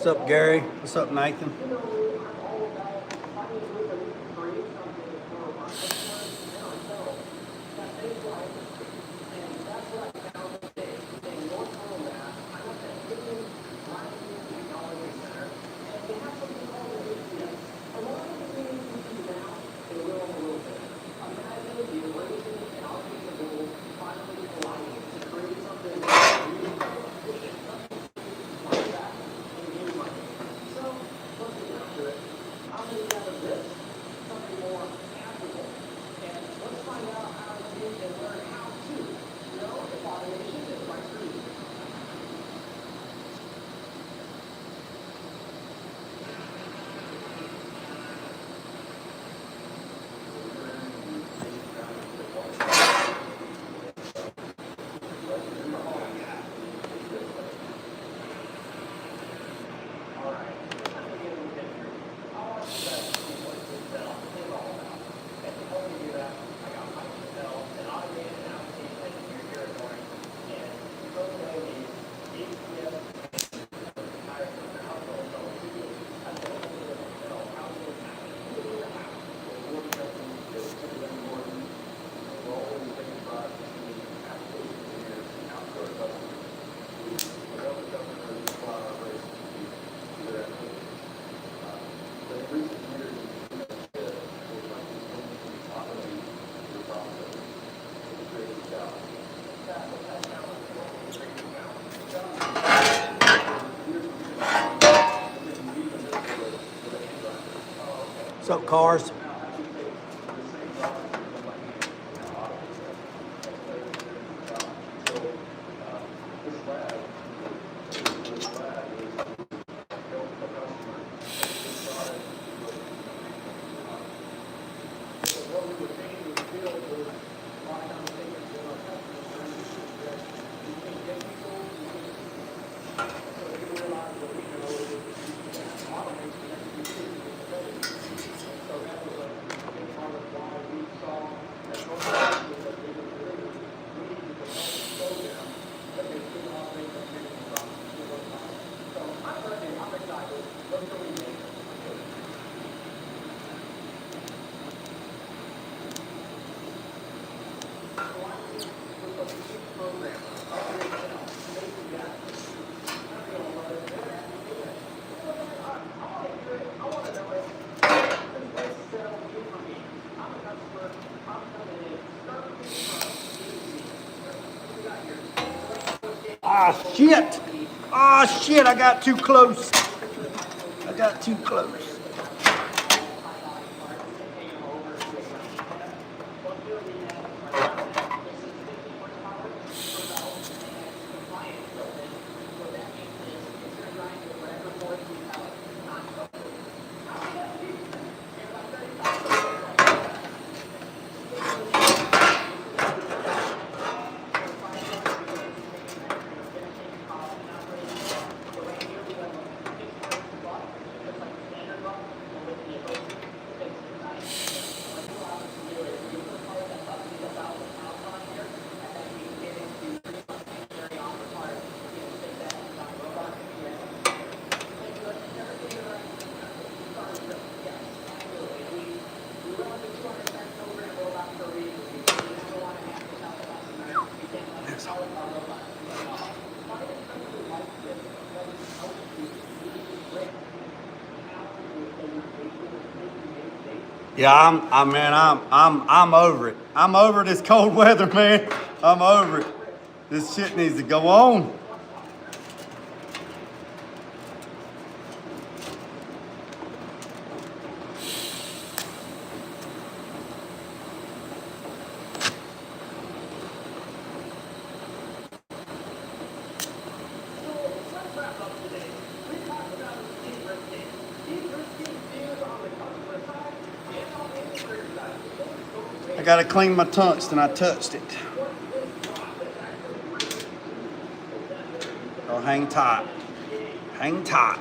What's up, Gary? What's up, Nathan? What's up, cars? Ah, shit. Ah, shit, I got too close. I got too close. Yeah, I'm over it. I'm over this cold weather, man. I'm over it. This shit needs to go on. I gotta clean my tungsten. I touched it. Oh, hang tight. Hang tight.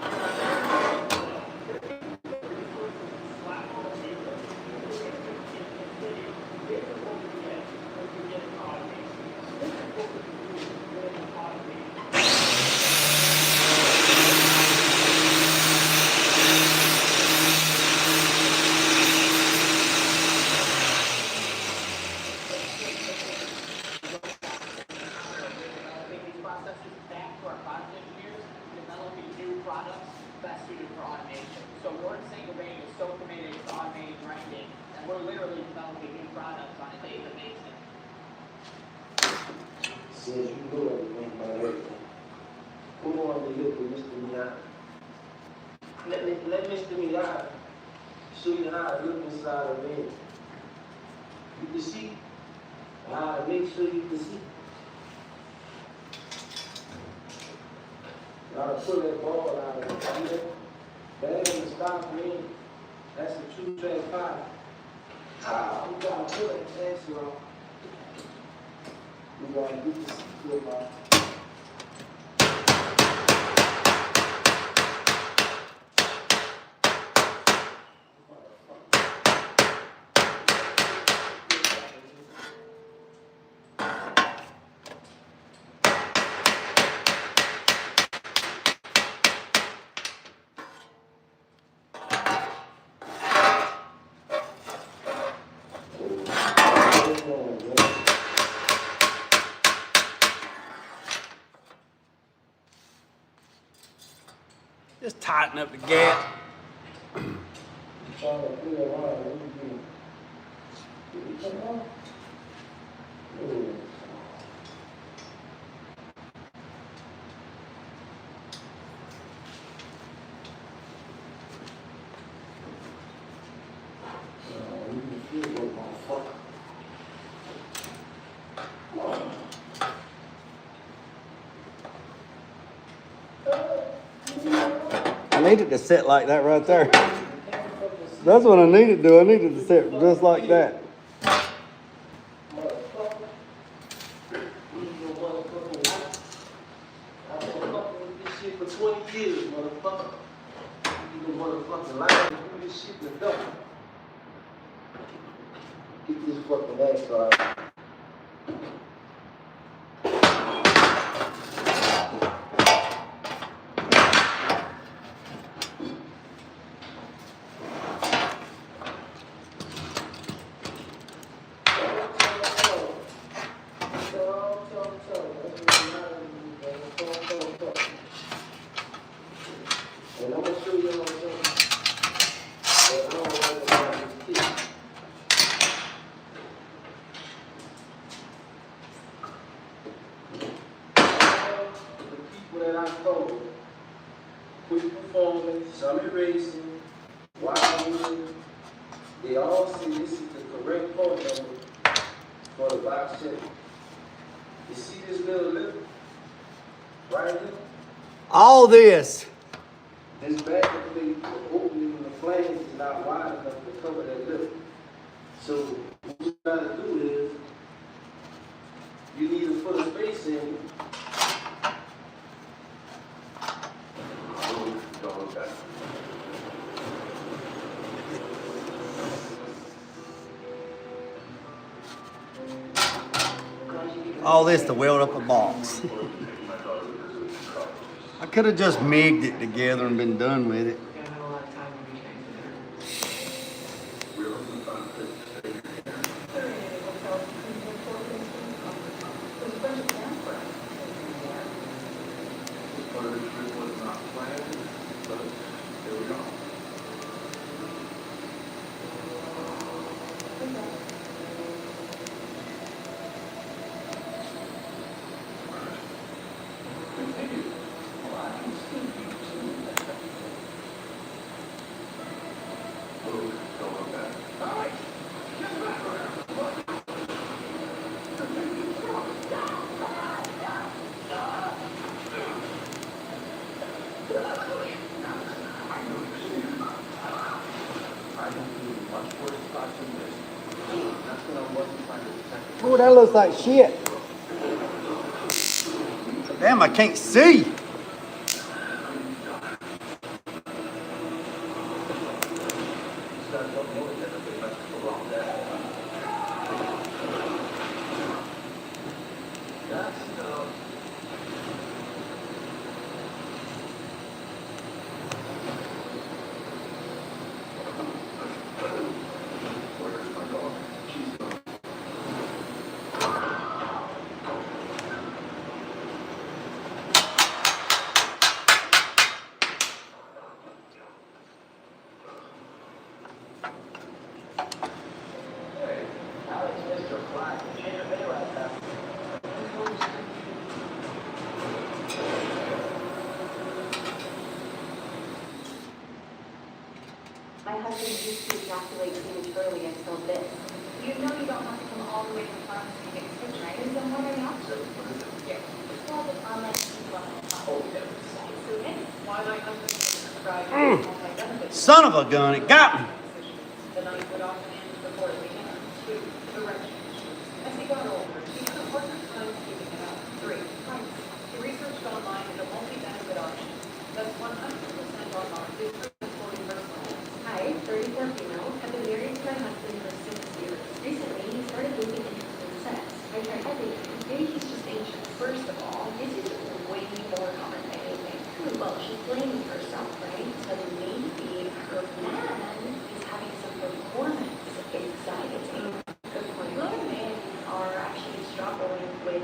Says you know everything about everything. Come on and look at Mr. Milan. Let Mr. Milan show you how to look inside a man. You can see. Make sure you can see. Gotta pull that ball out of it. That ain't gonna stop me. That's a true track five. We gotta pull that answer off. We gotta get this good off. Just tighten up the gap. I needed to sit like that right there. That's what I needed to do. I needed to sit just like that. Get this fucking ass started. And I'm gonna show you what I'm doing. But I don't know about this kid. The people that I told, quick performance, summit racing, wild, they all say this is the correct phone number for the box check. You see this little lip right here? All this. This back of the opening in the flange is not wide enough to cover that lip. So what you gotta do is you need to put a space in. All this to weld up a box. I could have just migged it together and been done with it. Oh, that looks like shit. Damn, I can't see. My husband used to ejaculate prematurely until this. You know you don't have to come all the way to the pharmacy to get stitch, right? And then what are the options? Yeah. It's called an online so why my husband prescribed multi-benefit. Son of a gun, it got me. The night would often end before it began. 2, erection. As he got older, he had a harder time keeping it up. 3, price. He researched online as a multi-benefit option. That's 100% online. Hi, 34 female. I've been married to my husband for 6 years. Recently, he started losing interest in sex. I tried everything. Maybe he's just anxious. First of all, this is way more common than anything. Well, she's blaming herself, right? So maybe her man is having some performance anxiety. Good point. A lot of men are actually struggling with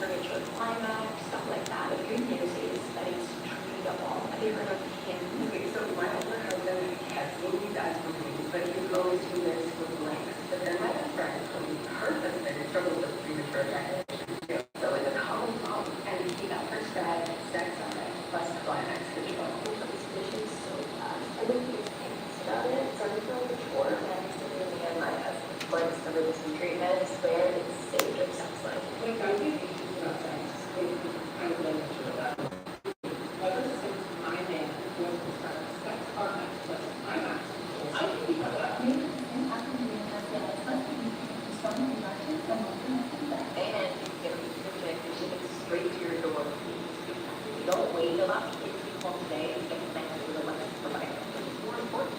premature climax, stuff like that. The good news is that it's treatable. Have you heard of him? Okay, so my older husband has movies as movies, but he goes to this with blanks. But then my best friend, her husband, struggles with premature ejaculation too. So it's a common problem, and he got prescribed sex on it, plus climax control. This is so fast. I think he's anxious about it. So I feel before when I used to be in the my husband, before I discovered this new treatment, I swear it's saved of sex life. Like I do think he's about sex. I'm really sure about it. Ever since my man was prescribed sex climax plus climax, I think he got that. And you get projected straight to your door. You don't wait about 50 days to get the man to the limit provider. It's more important.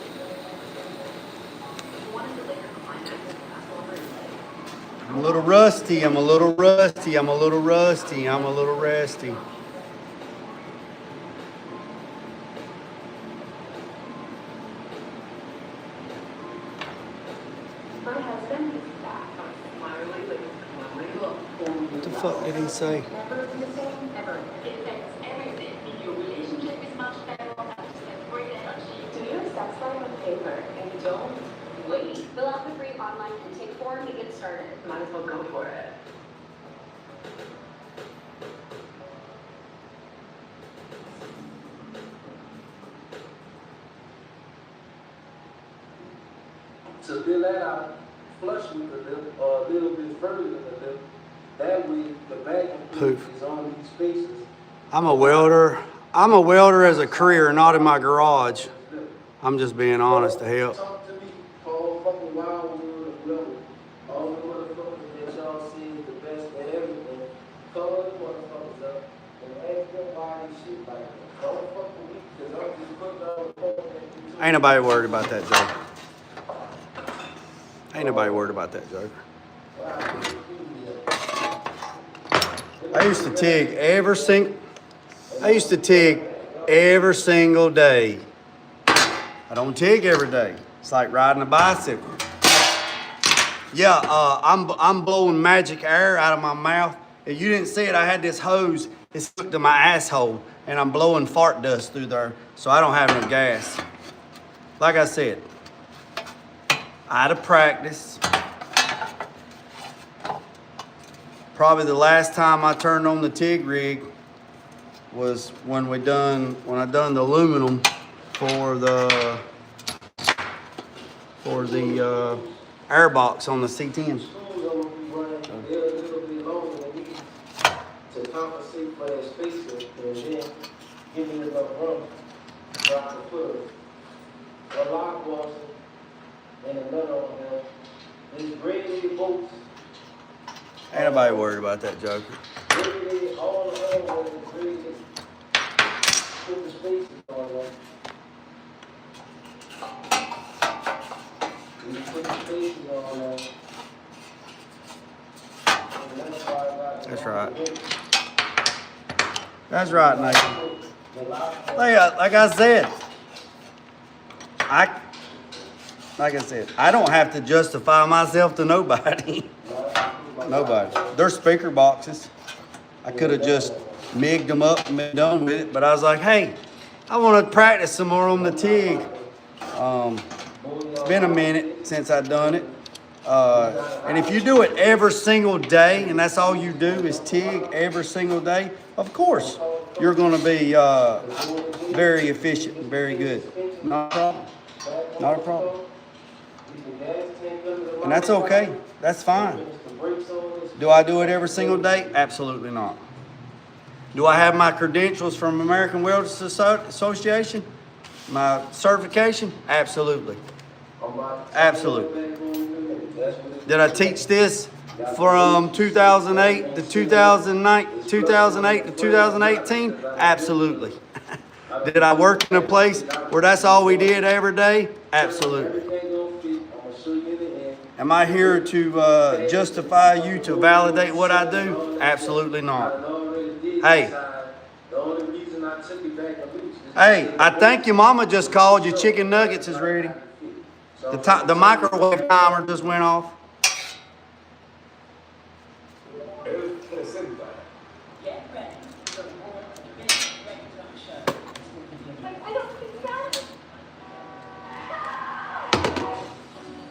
You wanted to let your client pass over his leg. I'm a little rusty, I'm a little rusty, I'm a little rusty, I'm a little rusty. My husband is back. What the fuck did he say? Never the same, ever. It affects everything. Your relationship is much better. Do your sex life on paper and don't wait. Fill out the free online intake form to get started. Might as well go for it. To fill that out, flush with the lip or a little bit further than the lip. That way, the vacuum Poof. is on these spaces. I'm a welder. I'm a welder as a career, not in my garage. I'm just being honest to help. Talk to me, Paul fucking Wildwood of Welding. All the motherfuckers that y'all see is the best at everything. Call the motherfuckers up and ask them why they shit like that. Don't fuck with me, because I'm just putting on the phone. Ain't nobody worried about that, Joker. Ain't nobody worried about that, Joker. I used to TIG every single day. I don't TIG every day. It's like riding a bicycle. Yeah, I'm blowing magic air out of my mouth. If you didn't see it, I had this hose. It's hooked to my asshole, and I'm blowing fart dust through there, so I don't have no gas. Like I said, out of practice. Probably the last time I turned on the TIG rig was when I done the aluminum for the air box on the C10. To compensate for that spacing, and then give me enough room so I can put a lock washer and a nut on there. This braided bolts, Ain't nobody worried about that joker. braided, all the other ones is braided. Put the spaces on there. You put the spaces on there. And that's why I got That's right. That's right, Nathan. Like I said, I don't have to justify myself to nobody. Nobody. They're speaker boxes. I could have just migged them up and been done with it, but I was like, hey, I want to practice some more on the TIG. It's been a minute since I've done it. And if you do it every single day, and that's all you do is TIG every single day, of course, you're going to be very efficient and very good. Not a problem. Not a problem. And that's okay. That's fine. Do I do it every single day? Absolutely not. Do I have my credentials from American Welders Association? My certification? Absolutely. Absolutely. Did I teach this from 2008 to 2008 to 2018? Absolutely. Did I work in a place where that's all we did every day? Absolutely. Am I here to justify you to validate what I do? Absolutely not. Hey. Hey, I think your mama just called. Your chicken nuggets is ready. The microwave timer just went off.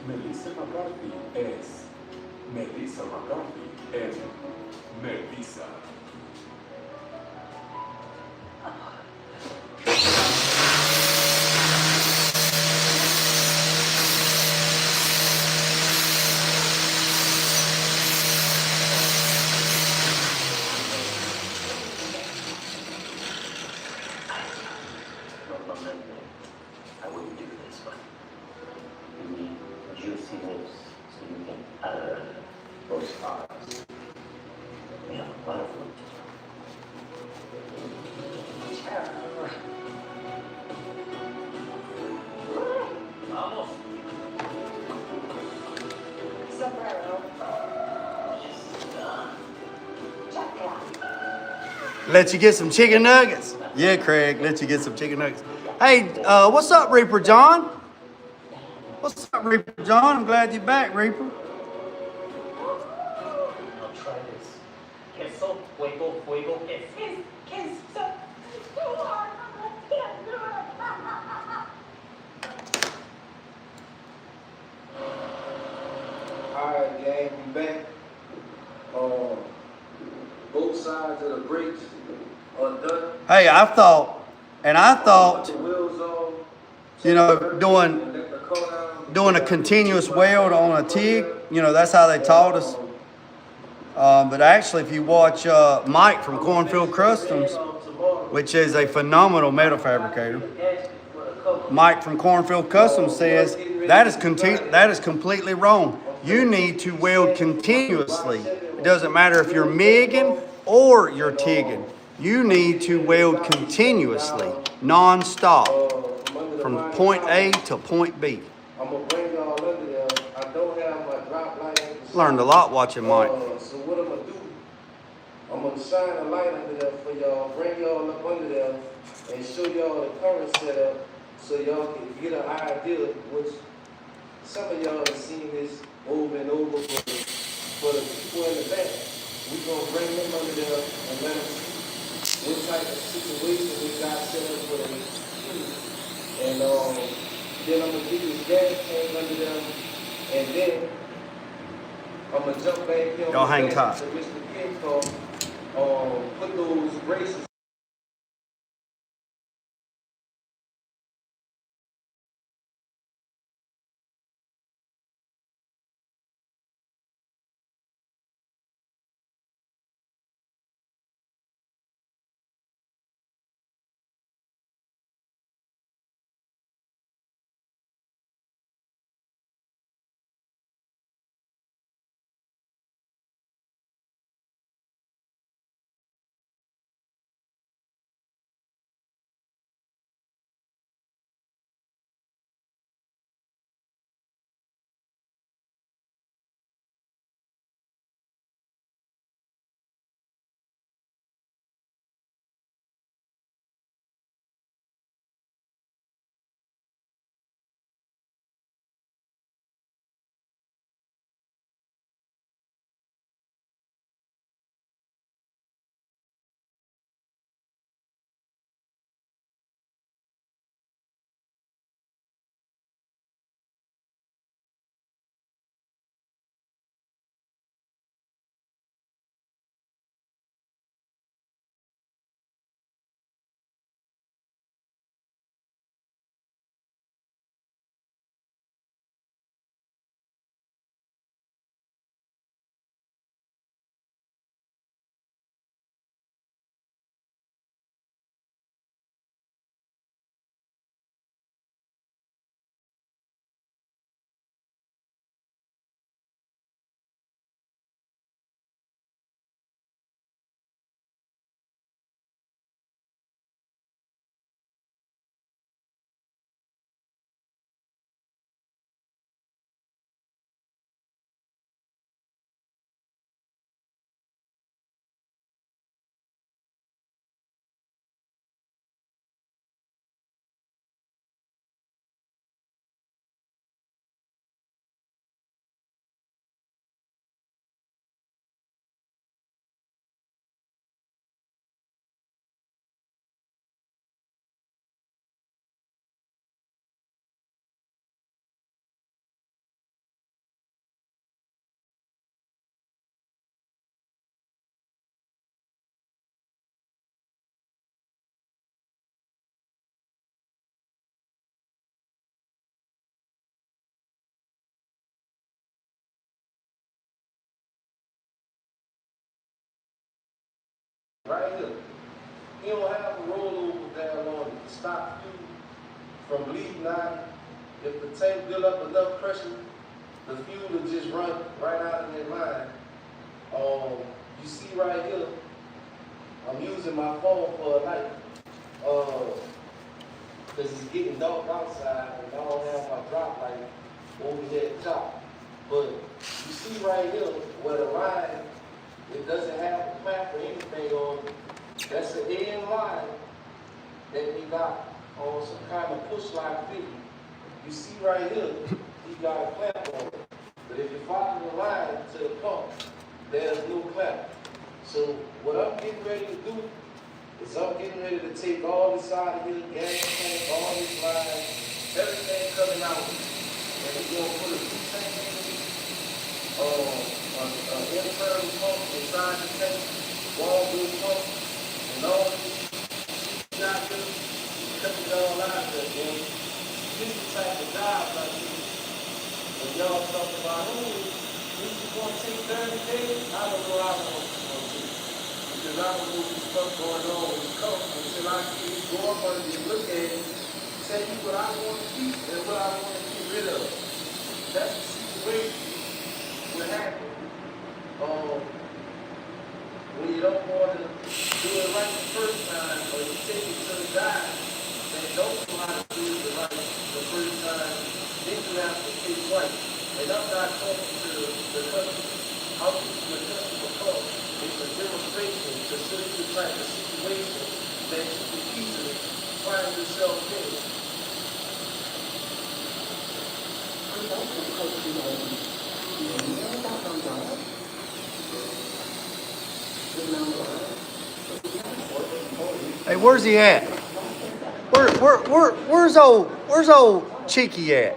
Melissa McCarthy es Melissa McCarthy en Melissa. I wouldn't do this, but you need juicy lips so you can utter those stars. We have a lot of work to do. Vamos. Sombrero. Let you get some chicken nuggets. Yeah, Craig, let you get some chicken nuggets. Hey, what's up, Reaper John? What's up, Reaper John? I'm glad you're back, Reaper. I'll try this. Queso, fuego, fuego, queso. Alright, gang, we back. Both sides of the brakes are done. Hey, I thought, The wheels on. you know, doing a continuous weld on a TIG, you know, that's how they taught us. But actually, if you watch Mike from Cornfield Customs, which is a phenomenal metal fabricator, Mike from Cornfield Customs says that is completely wrong. You need to weld continuously. It doesn't matter if you're MIGing or you're TIGing. You need to weld continuously, non-stop, from point A to point B. I'm gonna bring y'all under there. I don't have my drop light. Learned a lot watching Mike. So what I'm gonna do, I'm gonna shine a light under there for y'all, bring y'all up under there, and show y'all the current setup, so y'all can get an idea, which some of y'all have seen this over and over, but for the people in the back, we gonna bring them under there and let them see what type of situation we got set up for them. And then I'm gonna give you the gas tank under them, and then I'm gonna jump back here. Y'all hang tight. To Mr. Kinco, put those braces right here. He don't have a rollover down on it to stop you from bleeding out. If the tank build up enough pressure, the fuel will just run right out of that line. You see right here, I'm using my phone for a light. Because it's getting dark outside and I don't have my drop light over there at the top. But you see right here where the line, it doesn't have a clamp or anything on it. That's an end line that we got on some kind of push lock fitting. You see right here, he got a clamp on it. But if you follow the line to the pump, there's no clamp. So what I'm getting ready to do is I'm getting ready to take all this out of here, gas tank, all this line, everything coming out. And we're going to put a new tank in it, an internal pump inside the tank, wall blue pump, and all this got here, cut it all out there, man. This is the type of job I do. When y'all talk about, this is going to take 30 days, I don't know how long it's going to take. Because I don't know what stuff going on with the cup until I see it go up under you, look at it, tell you what I want to keep and what I want to get rid of. That's the situation what happened. When you don't want to do it right the first time, or you take it to the guy that don't know how to do it right the first time, then you have to pay twice. And I'm not talking to the customer. I'm using the customer call. It's a demonstration to show you the type of situation that you can easily find yourself in. Hey, where's he at? Where's old Cheeky at?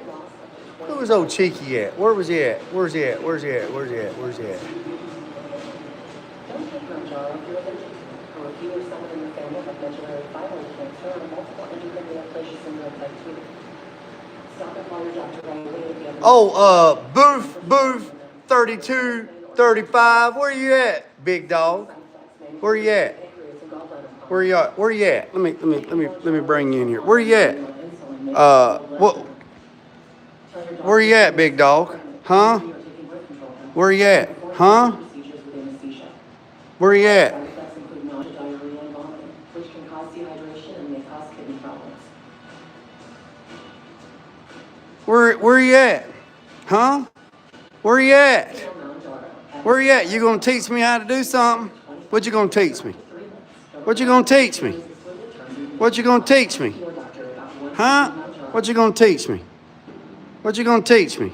Who was old Cheeky at? Where was he at? Where's he at? Where's he at? Where's he at? Where's he at? Don't take my jar if you're allergic to or if you or someone in your family have medullary thyroid cancer or multiple endocrine neoplasia syndrome type 2. Stop and call your doctor right away if you have Booth, 32, 35. Where you at, big dog? Where you at? Where you at? Where you at? Let me bring you in here. Where you at? Where you at, big dog? Huh? Where you at? Huh? Where you at? Which can cause dehydration and may cause kidney problems. Where you at? Huh? Where you at? Where you at? You gonna teach me how to do something? What you gonna teach me? What you gonna teach me? What you gonna teach me? Huh? What you gonna teach me? What you gonna teach me?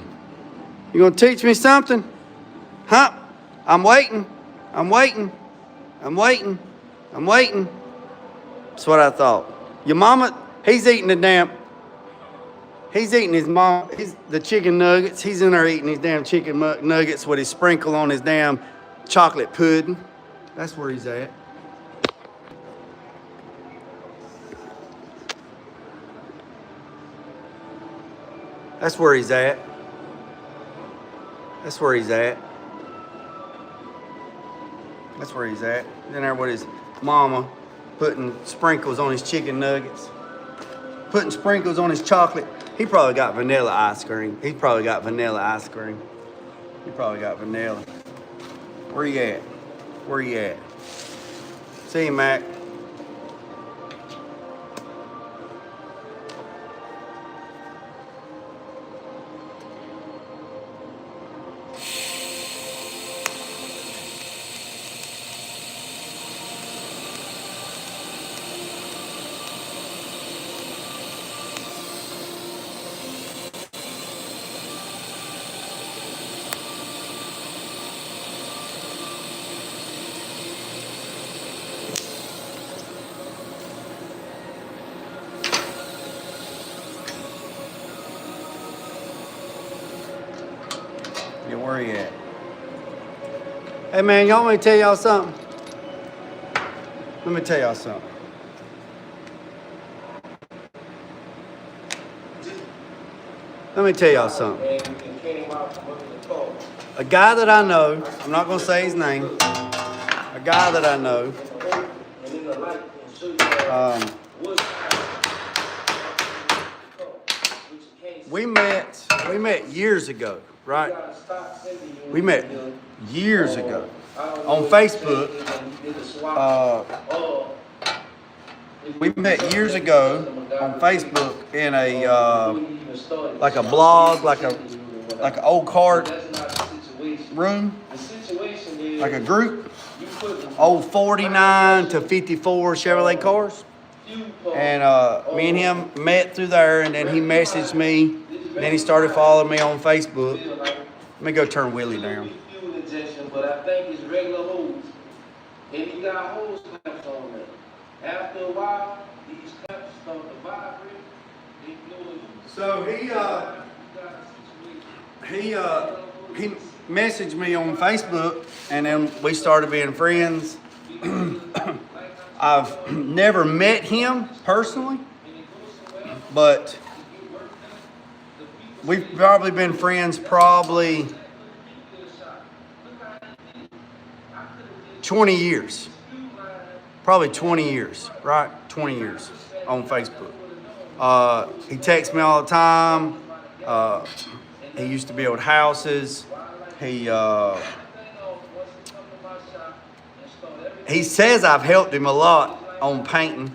You gonna teach me something? Huh? I'm waiting. I'm waiting. I'm waiting. I'm waiting. That's what I thought. Your mama, he's eating he's eating his mom, the chicken nuggets. He's in there eating his damn chicken nuggets with his sprinkle on his damn chocolate pudding. That's where he's at. That's where he's at. That's where he's at. That's where he's at. He's in there with his mama, putting sprinkles on his chicken nuggets, putting sprinkles on his chocolate. He probably got vanilla ice cream. He probably got vanilla ice cream. He probably got vanilla. Where you at? Where you at? See you, Mac. Yeah, where you at? Hey man, y'all want me to tell y'all something? Let me tell y'all something. Let me tell y'all something. And it came out from under the car. A guy that I know, I'm not gonna say his name, a guy that I know, What? We met years ago, right? We met years ago on Facebook. We met years ago on Facebook in a like a blog, like an old card room, like a group, old 49 to 54 Chevrolet cars. And me and him met through there, and then he messaged me. And then he started following me on Facebook. Let me go turn Willie down. But I think it's regular hose. And he got hose clamps on there. After a while, these clamps start to vibrate. They blow it. So he messaged me on Facebook, and then we started being friends. I've never met him personally, but we've probably been friends probably 20 years. Probably 20 years, right? 20 years on Facebook. He texts me all the time. He used to build houses. He says I've helped him a lot on painting.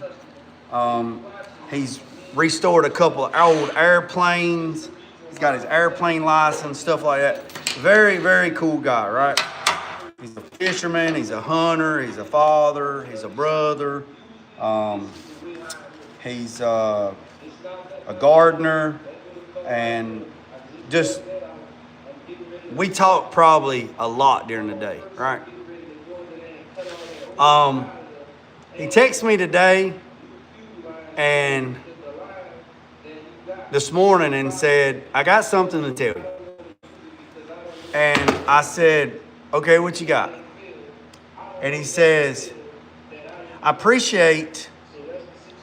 He's restored a couple of old airplanes. He's got his airplane license, stuff like that. Very, very cool guy, right? He's a fisherman, he's a hunter, he's a father, he's a brother. He's a gardener, and just, we talk probably a lot during the day, right? He texted me today and this morning and said, I got something to tell you. And I said, okay, what you got? And he says, I appreciate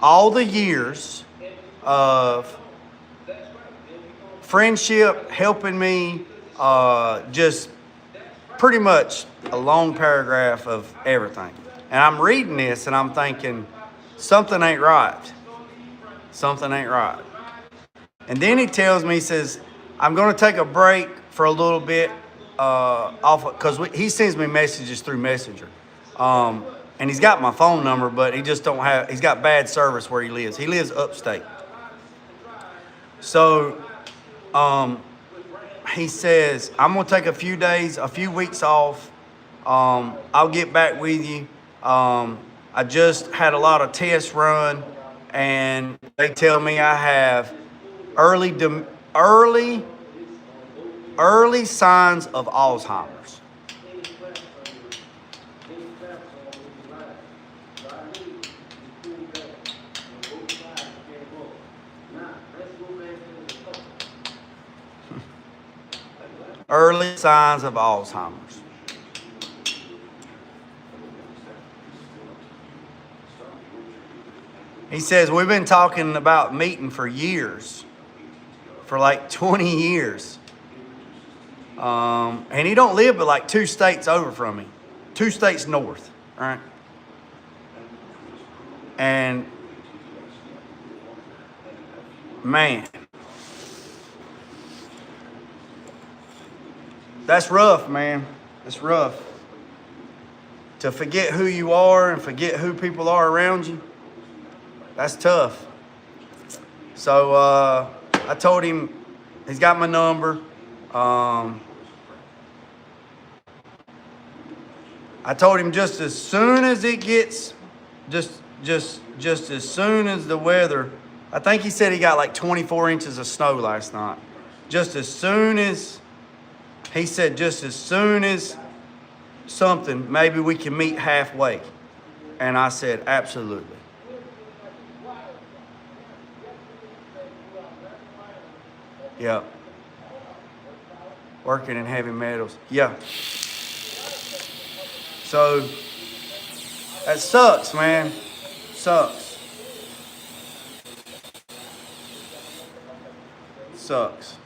all the years of friendship, helping me, just pretty much a long paragraph of everything. And I'm reading this and I'm thinking, something ain't right. Something ain't right. And then he tells me, he says, I'm going to take a break for a little bit because he sends me messages through Messenger. And he's got my phone number, but he just don't have, he's got bad service where he lives. He lives upstate. So he says, I'm going to take a few days, a few weeks off. I'll get back with you. I just had a lot of tests run, and they tell me I have early signs of Alzheimer's. Early signs of Alzheimer's. He says, we've been talking about meeting for years, for like 20 years. And he don't live but like 2 states over from me, 2 states north, right? And man, that's rough, man. It's rough. To forget who you are and forget who people are around you, that's tough. So I told him, he's got my number. I told him just as soon as it gets, just as soon as the weather, I think he said he got like 24 inches of snow last night. Just as soon as, he said, just as soon as something, maybe we can meet halfway. And I said, absolutely. Yeah. Working in heavy metals. Yeah. So, that sucks, man. Sucks. Sucks.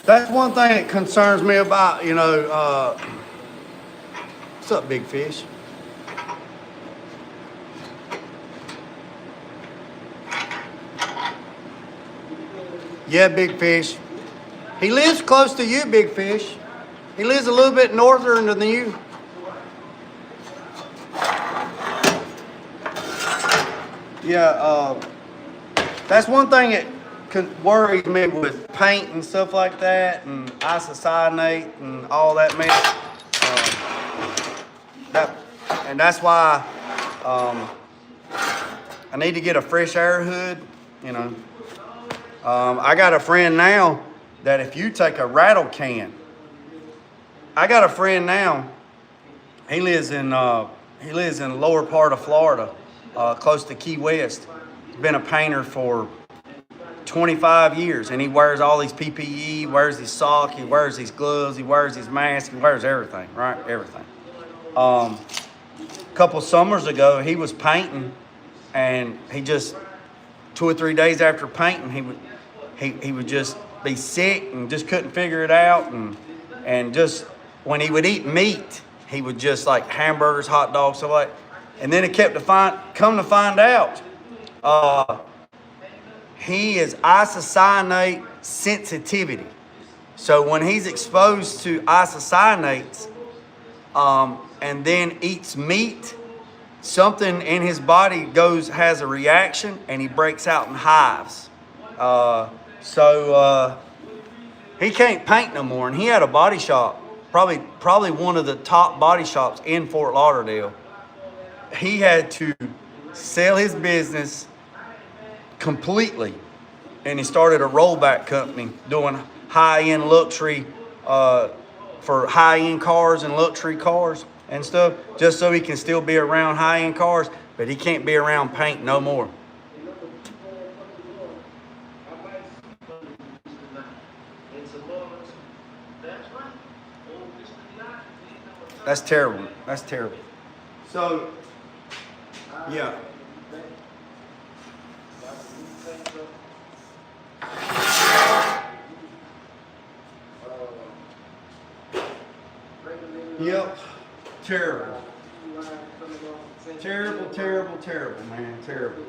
That's one thing that concerns me about, what's up, big fish? Yeah, big fish. He lives close to you, big fish. He lives a little bit northern than you. Yeah, that's one thing that worries me with paint and stuff like that, and isocyanate and all that mess. That's why I need to get a fresh air hood. I got a friend now that if you take a rattle can, I got a friend now. He lives in the lower part of Florida, close to Key West. He's been a painter for 25 years, and he wears all these PPE, he wears his sock, he wears his gloves, he wears his mask, he wears everything, right? Everything. A couple summers ago, he was painting, and he just 2 or 3 days after painting, he would just be sick and just couldn't figure it out, and just when he would eat meat, he would just like hamburgers, hot dogs, stuff like that. And then it come to find out, he is isocyanate sensitivity. So when he's exposed to isocyanates, and then eats meat, something in his body has a reaction, and he breaks out in hives. So he can't paint no more, and he had a body shop, probably one of the top body shops in Fort Lauderdale. He had to sell his business completely, and he started a rollback company doing high-end luxury for high-end cars and luxury cars and stuff, just so he can still be around high-end cars, but he can't be around paint no more. That's terrible. That's terrible. So, yeah. Yep. Terrible. Terrible, terrible, terrible, man. Terrible.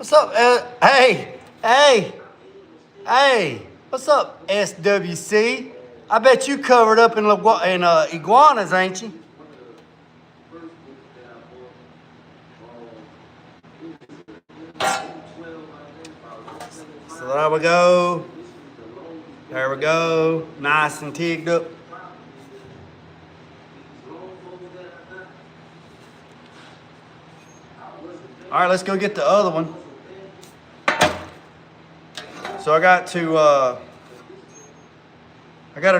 What's up? Hey, what's up, SWC? I bet you covered up in iguanas, ain't you? So there we go. There we go. Nice and tigged up. All right, let's go get the other one. So I got to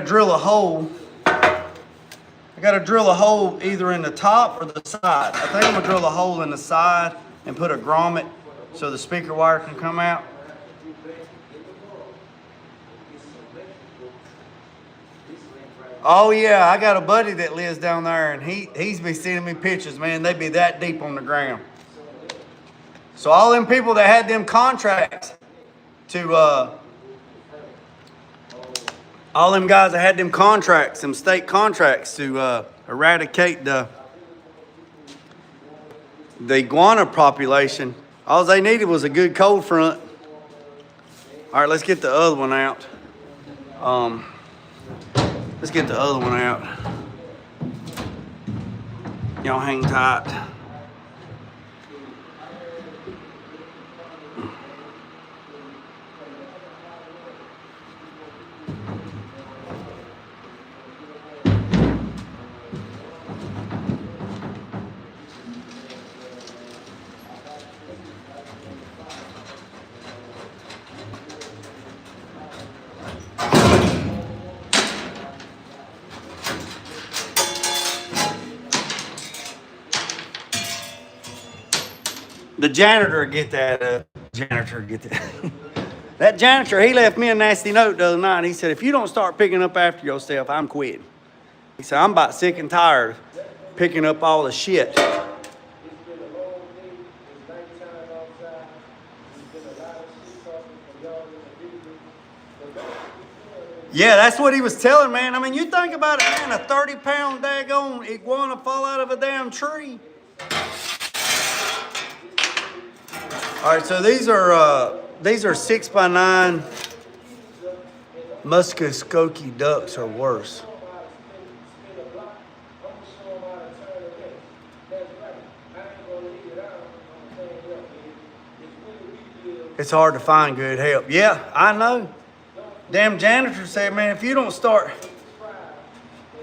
drill a hole. I got to drill a hole either in the top or the side. I think I'm gonna drill a hole in the side and put a grommet so the speaker wire can come out. Oh yeah, I got a buddy that lives down there, and he's been sending me pictures, man. They be that deep on the ground. So all them people that had them contracts to all them guys that had them contracts, them state contracts to eradicate the iguana population, all they needed was a good cold front. All right, let's get the other one out. Let's get the other one out. Y'all hang tight. The janitor get that. Janitor get that. That janitor, he left me a nasty note the other night. He said, if you don't start picking up after yourself, I'm quitting. He said, I'm about sick and tired of picking up all the shit. Yeah, that's what he was telling, man. I mean, you think about it, man, a 30-pound daggone iguana fall out of a damn tree. All right, so these are 6x9 Muskoskokie ducks or worse. It's hard to find good help. Yeah, I know. Damn janitor said, man, if you don't start...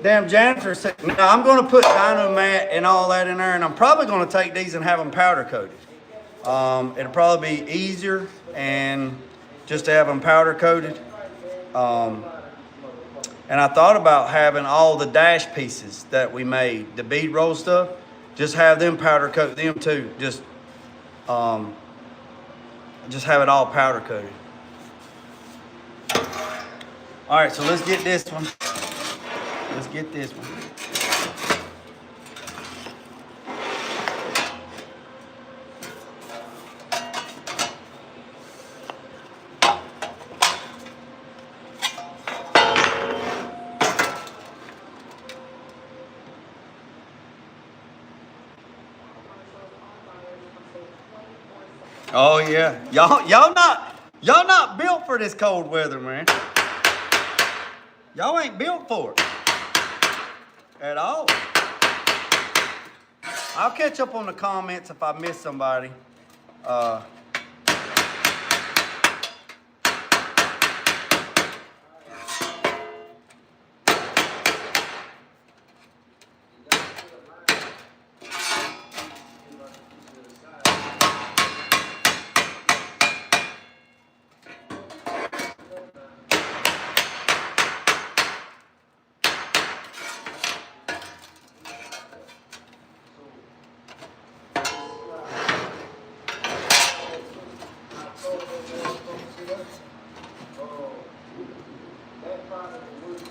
Damn janitor said, now I'm going to put Dynomat and all that in there, and I'm probably going to take these and have them powder coated. It'll probably be easier and just to have them powder coated. And I thought about having all the dash pieces that we made, the bead roll stuff, just have them powder coat them too. Just have it all powder coated. All right, so let's get this one. Let's get this one. Oh yeah, y'all not built for this cold weather, man. Y'all ain't built for it at all. I'll catch up on the comments if I miss somebody.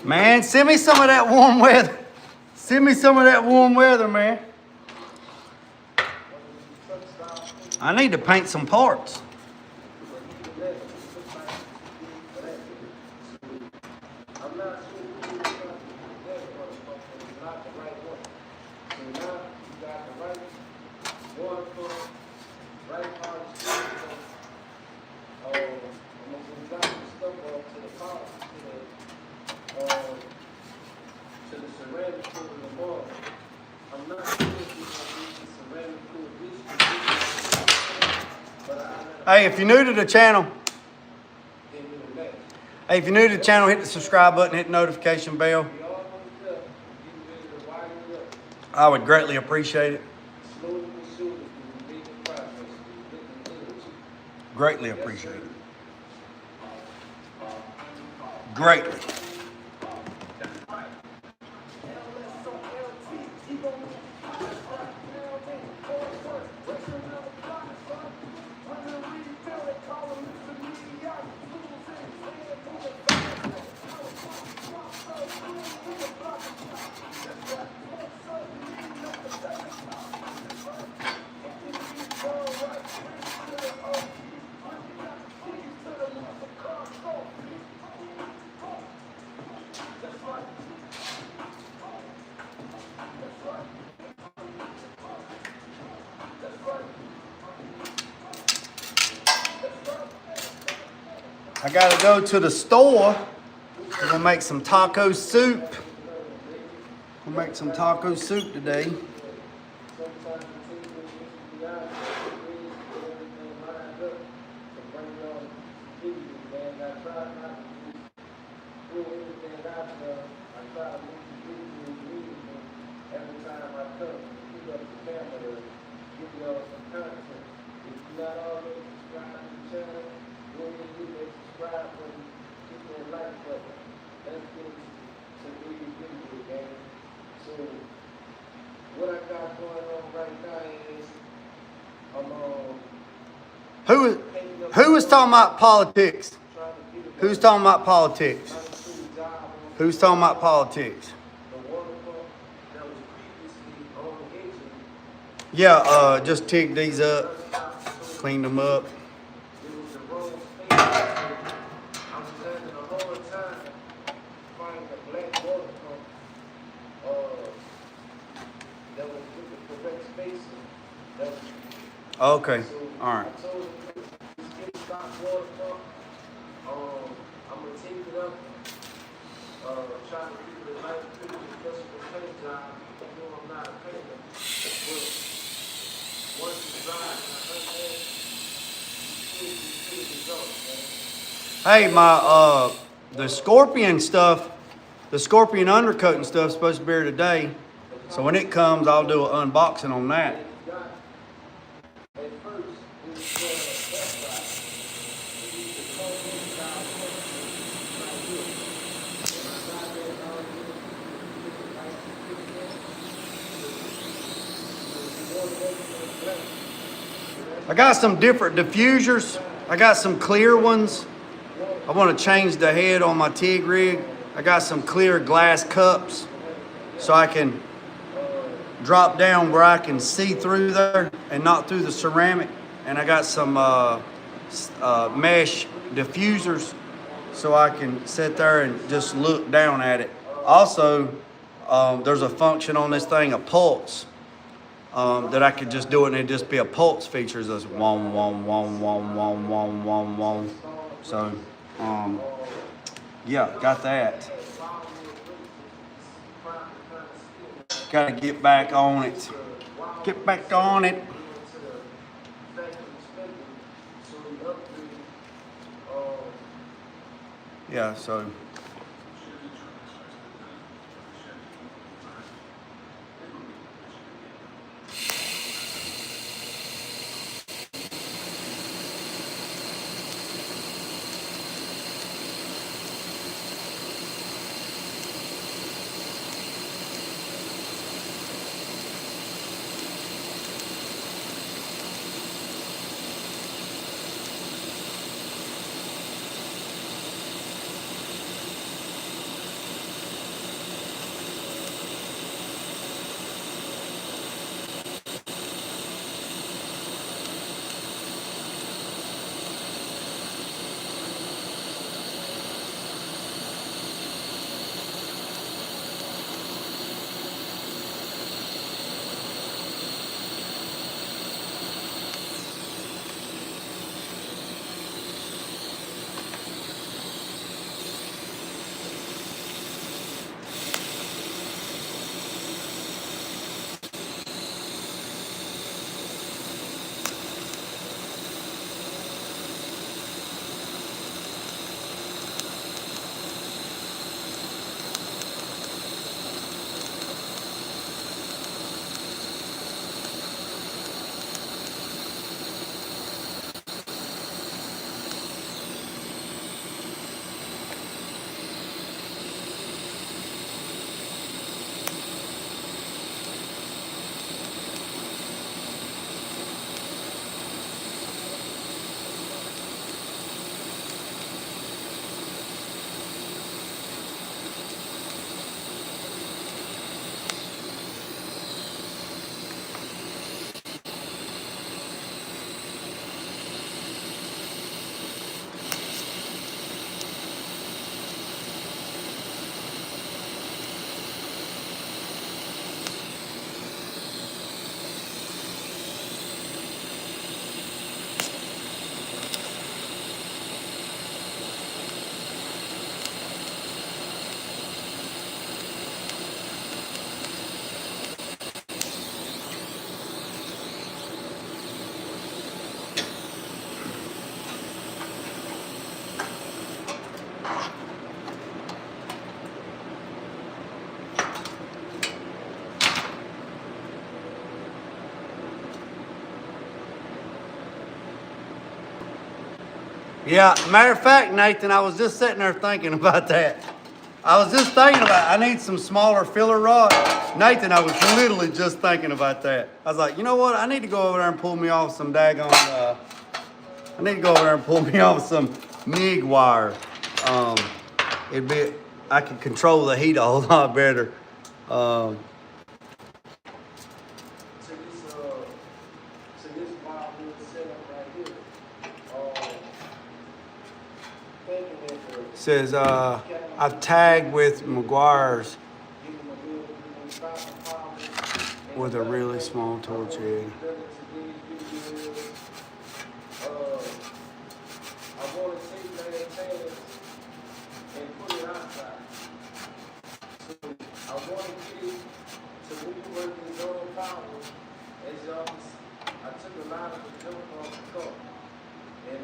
Man, send me some of that warm weather. Send me some of that warm weather, man. I need to paint some parts. I'm gonna drop the stuff off to the power, to the ceramic pool in the morning. I'm not sure if it's gonna be the ceramic pool this year, but Hey, if you're new to the channel, in the next. hey, if you're new to the channel, hit the subscribe button, hit the notification bell. We almost there. Get ready to wire it up. I would greatly appreciate it. Slowly but surely, we're making progress. We're looking good. Greatly appreciate it. Greatly. I gotta go to the store. We're gonna make some taco soup. We'll make some taco soup today. Sometimes it takes me to the everything lined up to bring y'all videos, man. I try not to do anything out there. I try to make the videos readable every time I come. Pick up the camera, give y'all some content. If you're not already subscribed to the channel, go ahead and hit that subscribe button, hit that like button. Let's get to do your video, man. So, what I got going on right now is I'm Who was talking about politics? trying to get it Who's talking about politics? trying to do the job on Who's talking about politics? the water pump that was previously on the engine. Yeah, just TIG these up, clean them up. It was the wrong space. I was having a hard time finding a black water pump that was with the correct spacing. That was Okay, So all right. I told him, just get a stock water pump. I'm gonna take it up. Try to keep it light, pretty, just for paint job. You know I'm not a painter, but once it's dry, I understand. You see the results, man. Hey, the scorpion stuff, the scorpion undercoating stuff is supposed to be here today. So when it comes, I'll do an unboxing on that. At first, it was that side. It used to come inside like this. And I got that I got some different diffusers. I got some clear ones. I want to change the head on my TIG rig. I got some clear glass cups so I can drop down where I can see through there and not through the ceramic. And I got some mesh diffusers so I can sit there and just look down at it. Also, there's a function on this thing, a pulse, that I could just do it and it'd just be a pulse feature. Just wom, wom, wom, wom, wom, wom, wom, wom. So, yeah, got that. Gotta get back on it. Get back on it. Yeah, so. Yeah, matter of fact, Nathan, I was just sitting there thinking about that. I was just thinking about, I need some smaller filler rod. Nathan, I was literally just thinking about that. I was like, you know what? I need to go over there and pull me off some daggone, I need to go over there and pull me off some MIG wire. I can control the heat a whole lot better. So this module setup right here, thinking that the Says, I've tagged with McGuire's give them a little copper power with a really small torch head. I want to take that chance and put it outside. So I want to get it to when you work in zone power, as y'all, I took a lot of the junk off the car. And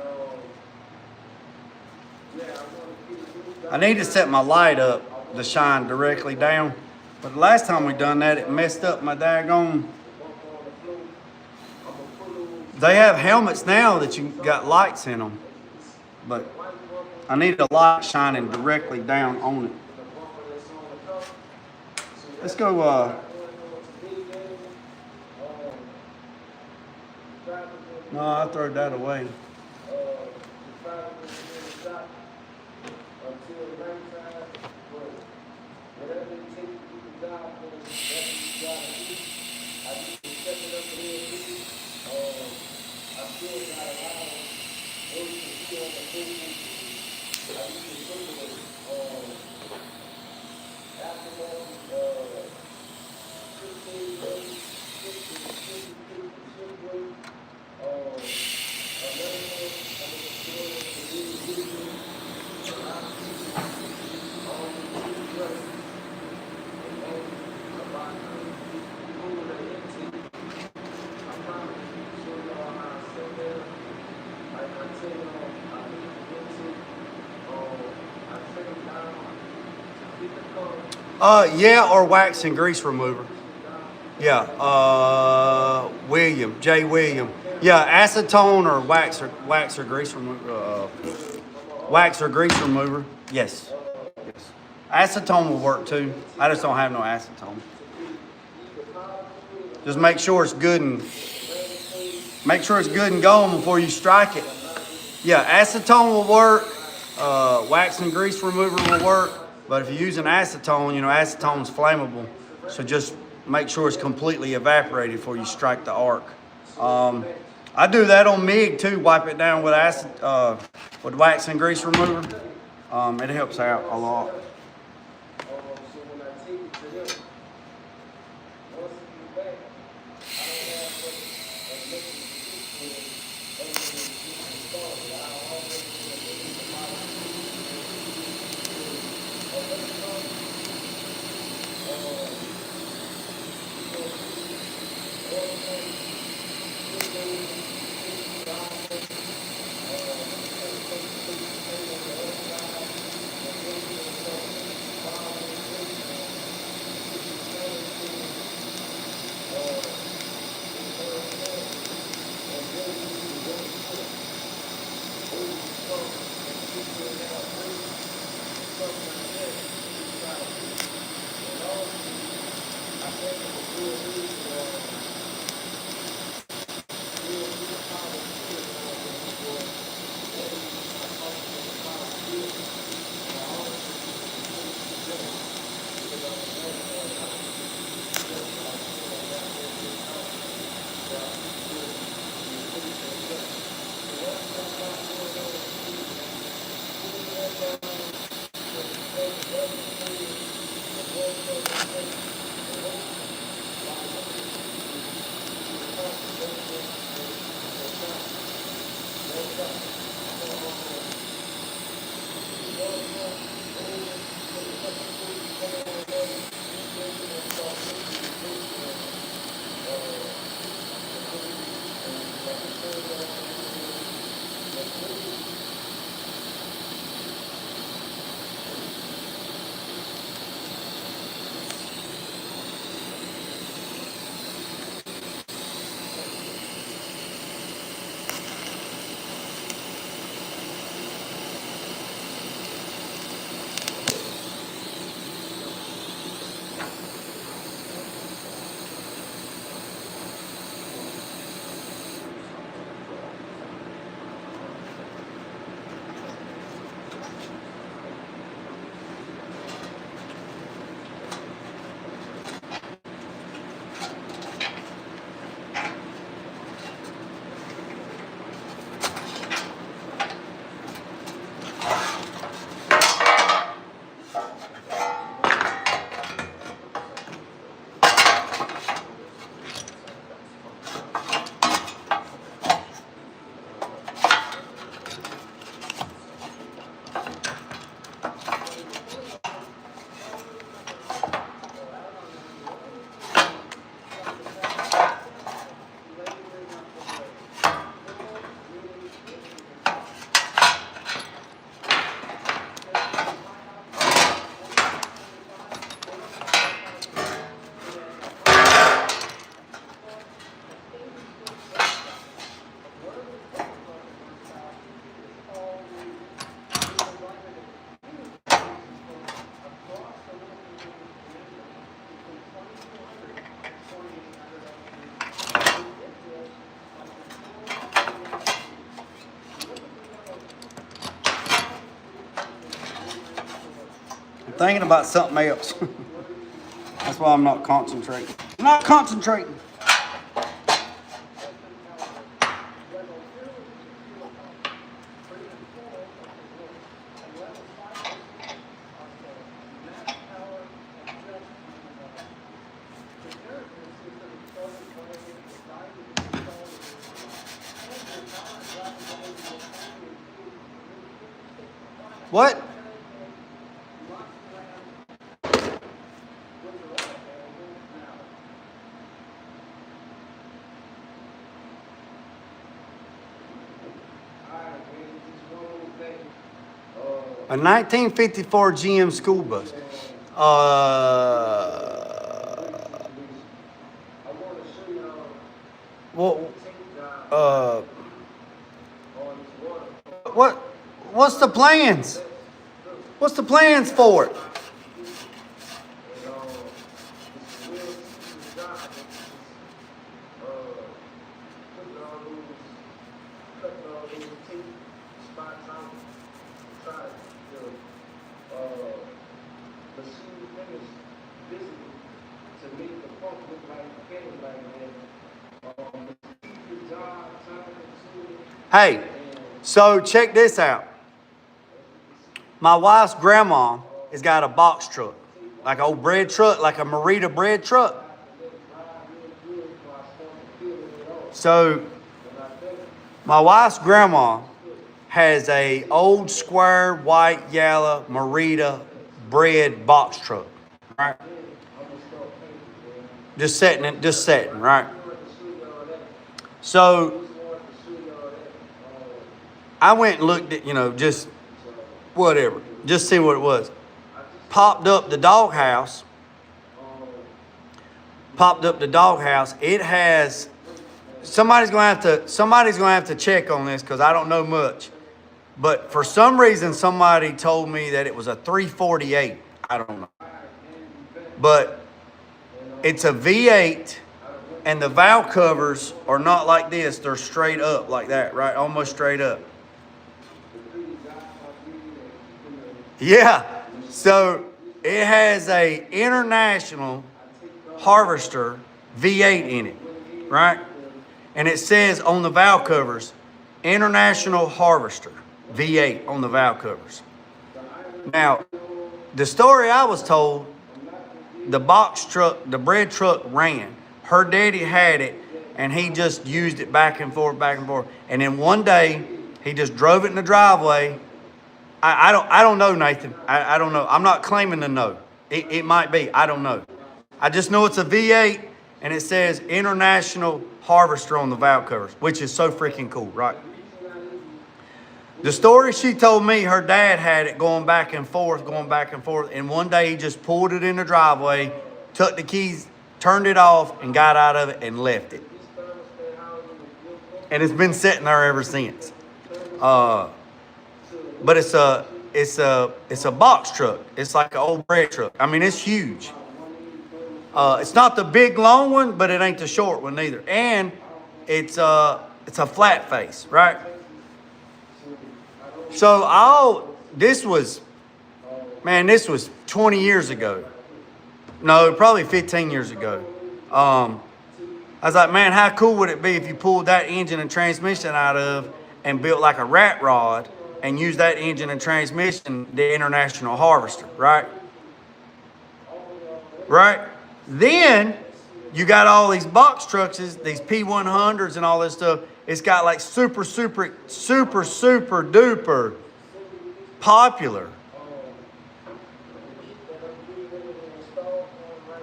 yeah, I want to get it. I need to set my light up to shine directly down. But the last time we done that, it messed up my daggone. They have helmets now that you got lights in them. But I need a light shining directly down on it. Let's go, no, I throw that away. Yeah, or wax and grease remover. Yeah, William, J. William. Yeah, acetone or wax or grease remover. Wax or grease remover. Yes. Yes. Acetone will work too. I just don't have no acetone. Just make sure it's good and going before you strike it. Yeah, acetone will work. Wax and grease remover will work. But if you're using acetone, you know, acetone's flammable. So just make sure it's completely evaporated before you strike the arc. I do that on MIG too, wipe it down with with wax and grease remover. It helps out a lot. thinking about something else. That's why I'm not concentrating. I'm not concentrating. What? A 1954 GM school bus. Well, what's the plans? What's the plans for it? Hey, so check this out. My wife's grandma has got a box truck, like an old bread truck, like a Marita bread truck. So my wife's grandma has a old square white yellow Marita bread box truck, right? Just setting, right? So I went and looked at, just whatever, just see what it was. Popped up the doghouse. It has. Somebody's gonna have to check on this because I don't know much. But for some reason, somebody told me that it was a 348. I don't know. But it's a V8, and the valve covers are not like this. They're straight up like that, right? Almost straight up. Yeah. So it has a International Harvester V8 in it, right? And it says on the valve covers, International Harvester V8 on the valve covers. Now, the story I was told, the box truck, the bread truck ran. Her daddy had it, and he just used it back and forth. And then one day, he just drove it in the driveway. I don't know, Nathan. I don't know. I'm not claiming to know. It might be. I don't know. I just know it's a V8, and it says International Harvester on the valve covers, which is so freaking cool, right? The story she told me, her dad had it going back and forth, and one day he just pulled it in the driveway, took the keys, turned it off, and got out of it and left it. And it's been sitting there ever since. But it's a box truck. It's like an old bread truck. I mean, it's huge. It's not the big long one, but it ain't the short one either. And it's a flat face, right? So this was 20 years ago. No, probably 15 years ago. I was like, man, how cool would it be if you pulled that engine and transmission out of and built like a rat rod and used that engine and transmission, the International Harvester, right? Right? Then you got all these box trucks, these P100s and all this stuff. It's got like super duper popular.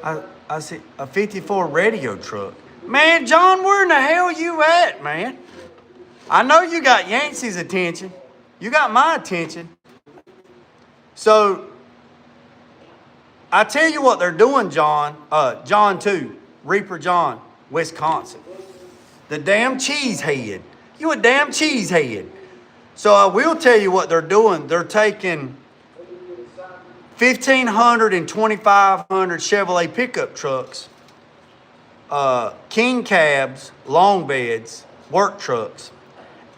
I see a 54 radio truck. Man, John, where in the hell you at, man? I know you got Yancey's attention. You got my attention. So I tell you what they're doing, John. John 2, Reaper John, Wisconsin. The damn cheesehead. You a damn cheesehead. So I will tell you what they're doing. They're taking 1,500 and 2,500 Chevrolet pickup trucks, king cabs, long beds, work trucks,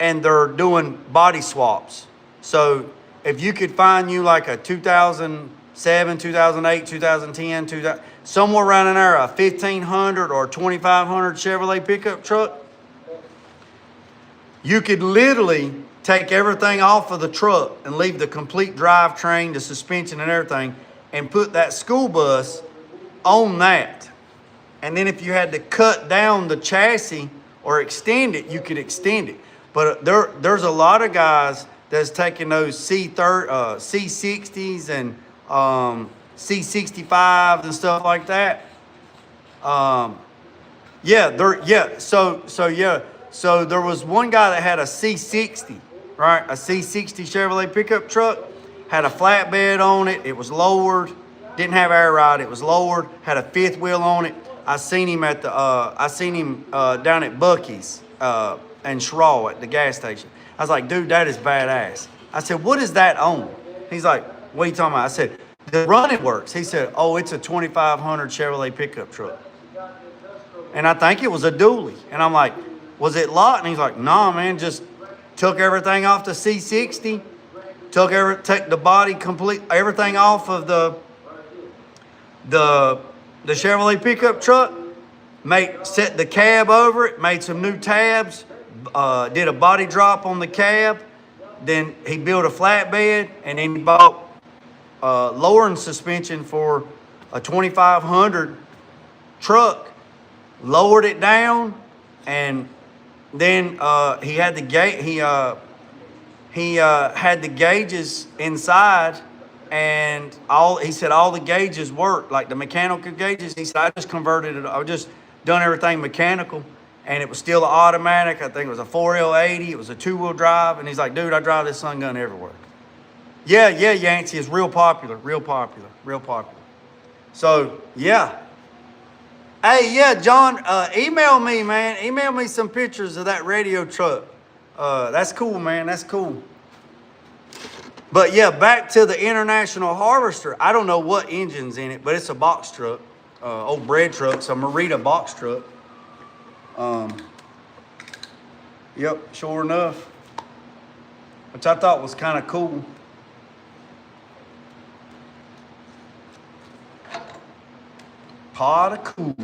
and they're doing body swaps. So if you could find you like a 2000 2007, 2008, 2010, 2000, somewhere around in there, a 1500 or 2500 Chevrolet pickup truck, you could literally take everything off of the truck and leave the complete drivetrain, the suspension and everything, and put that school bus on that. And then if you had to cut down the chassis or extend it, you could extend it. But there's a lot of guys that's taking those C60s and C65s and stuff like that. So there was one guy that had a C60, right? A C60 Chevrolet pickup truck, had a flatbed on it. It was lowered, didn't have air ride. It was lowered, had a fifth wheel on it. I seen him down at Buc-ee's and Schraw at the gas station. I was like, dude, that is badass. I said, what is that on? He's like, what are you talking about? I said, the running works. He said, oh, it's a 2500 Chevrolet pickup truck. And I think it was a dually. And I'm like, was it locked? And he's like, nah, man, just took everything off the C60, took the body everything off of the Chevrolet pickup truck, set the cab over it, made some new tabs, did a body drop on the cab, then he built a flatbed, and then he bought lowering suspension for a 2500 truck, lowered it down, and then he had the had the gauges inside, and he said all the gauges worked, like the mechanical gauges. He said, I just converted it. I just done everything mechanical, and it was still an automatic. I think it was a 4L80. It was a 2-wheel drive. And he's like, dude, I drive this Sun Gun everywhere. Yeah, Yancey is real popular. So, yeah. Hey, yeah, John, email me, man. Email me some pictures of that radio truck. That's cool, man. That's cool. But yeah, back to the International Harvester. I don't know what engine's in it, but it's a box truck, old bread truck, it's a Merita box truck. Yep, sure enough. Which I thought was kind of cool. Pot of cool.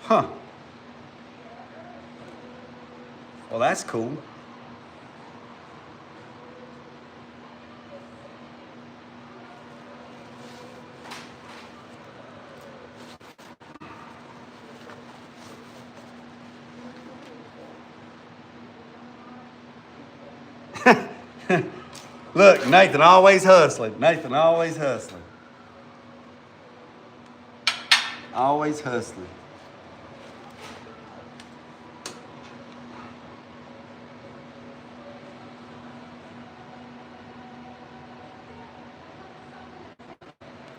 Huh. Well, that's cool. Look, Nathan always hustling. Always hustling.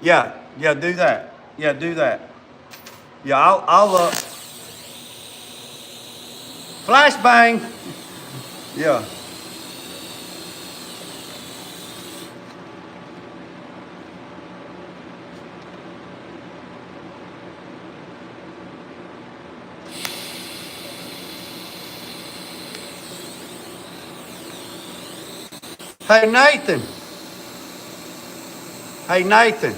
Yeah, do that. Yeah, I'll flashbang. Yeah. Hey, Nathan.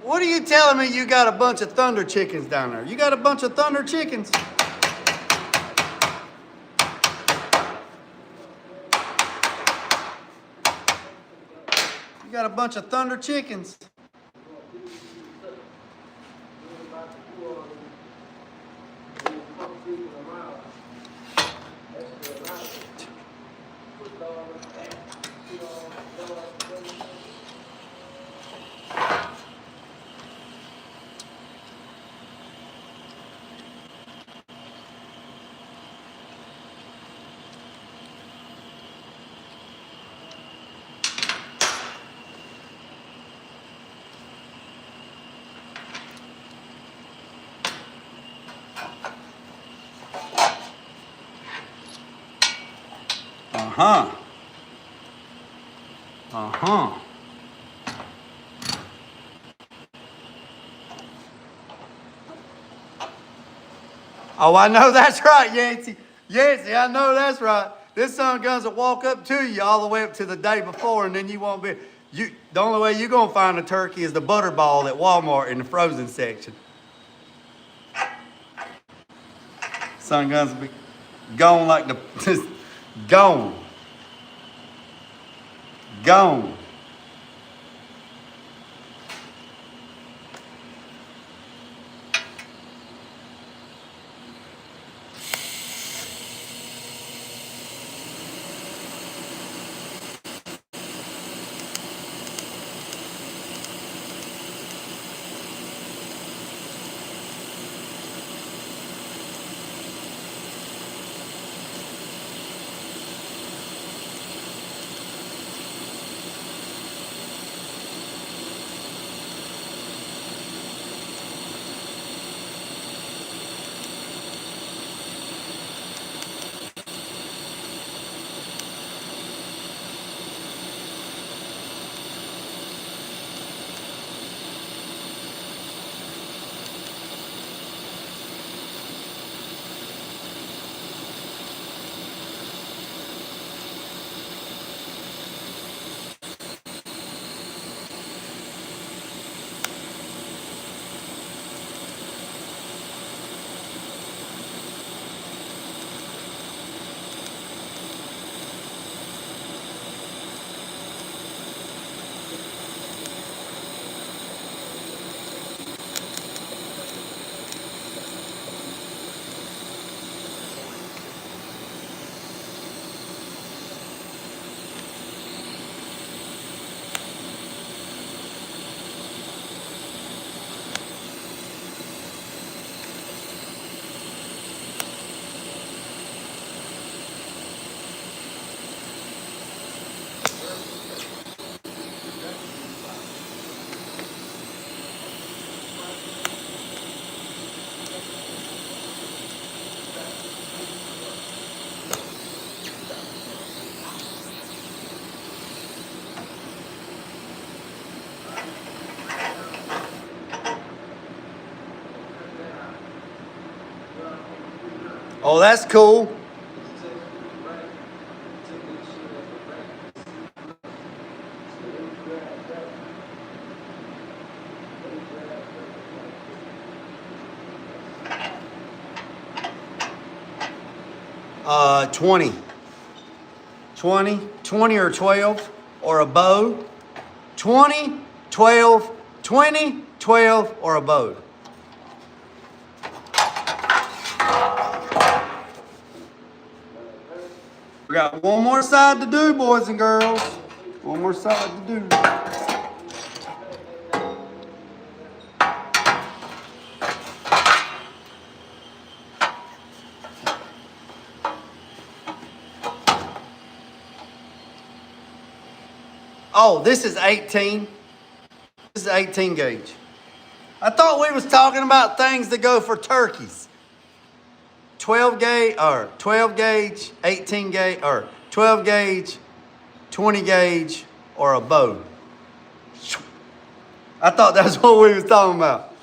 What are you telling me you got a bunch of thunder chickens down there? You got a bunch of thunder chickens? You got a bunch of thunder chickens. Uh-huh. Uh-huh. Oh, I know that's right, Yancey. Yancey, I know that's right. This son of guns will walk up to you all the way up to the day before, and then you won't be. The only way you're gonna find a turkey is the butterball at Walmart in the frozen section. Son of guns will be gone like the just gone. Gone. Oh, that's cool. Uh, 20. 20 or 12 or a bow. 20, 12, 20, 12 or a bow. We got one more side to do, boys and girls. One more side to do. Oh, this is 18. This is 18 gauge. I thought we was talking about things that go for turkeys. 12 gauge, or 12 gauge, 18 gauge, or 12 gauge, 20 gauge, or a bow. I thought that's what we was talking about.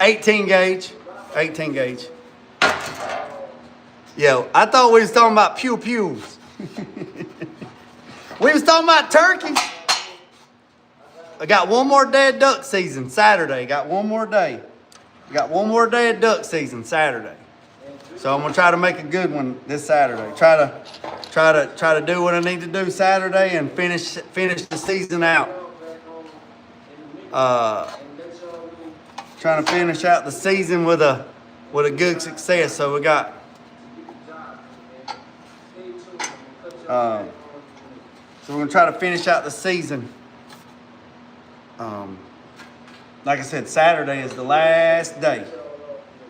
18 gauge, 18 gauge. Yeah, I thought we was talking about pew-pews. We was talking about turkeys. I got one more day of duck season, Saturday. Got one more day. Got one more day of duck season, Saturday. So I'm gonna try to make a good one this Saturday. Try to do what I need to do Saturday and finish the season out. Trying to finish out the season with a good success. So we got. So we're gonna try to finish out the season. Like I said, Saturday is the last day.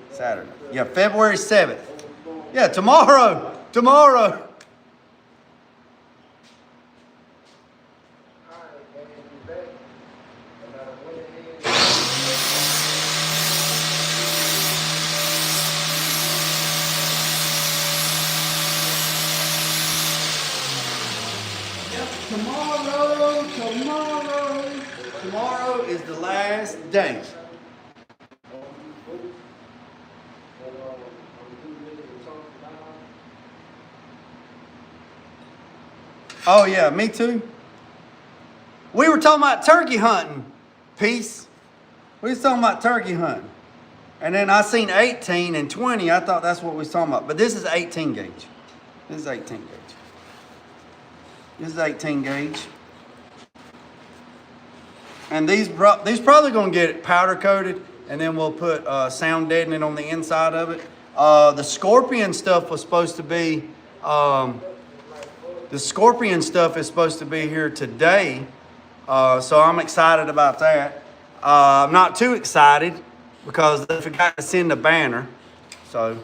Saturday. Yeah, February 7th. Yeah, tomorrow. Tomorrow. Tomorrow is the last day. Oh yeah, me too. We were talking about turkey hunting, Peace. We was talking about turkey hunting. And then I seen 18 and 20. I thought that's what we was talking about. But this is 18 gauge. This is 18 gauge. This is 18 gauge. And these probably going to get powder coated. And then we'll put sound deadening on the inside of it. The Scorpion stuff was supposed to be... the Scorpion stuff is supposed to be here today. So I'm excited about that. I'm not too excited because they forgot to send a banner. So...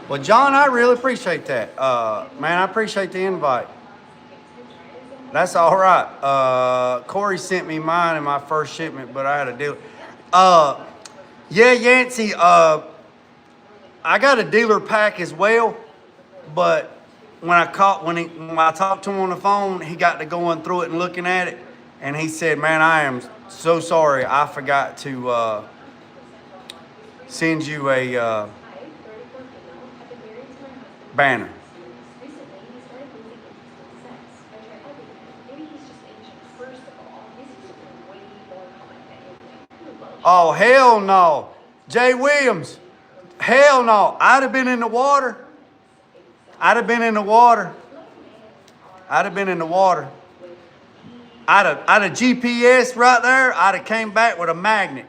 Well, John, I really appreciate that. Man, I appreciate the invite. That's all right. Corey sent me mine in my first shipment, but I had to do it. Yeah, Yancey, I got a dealer pack as well, but when I talked to him on the phone, he got to going through it and looking at it, and he said, man, I am so sorry. I forgot to send you a banner. Oh, hell no. Jay Williams, hell no. I'd have been in the water. I'd have been in the water. I'd have GPS right there. I'd have came back with a magnet.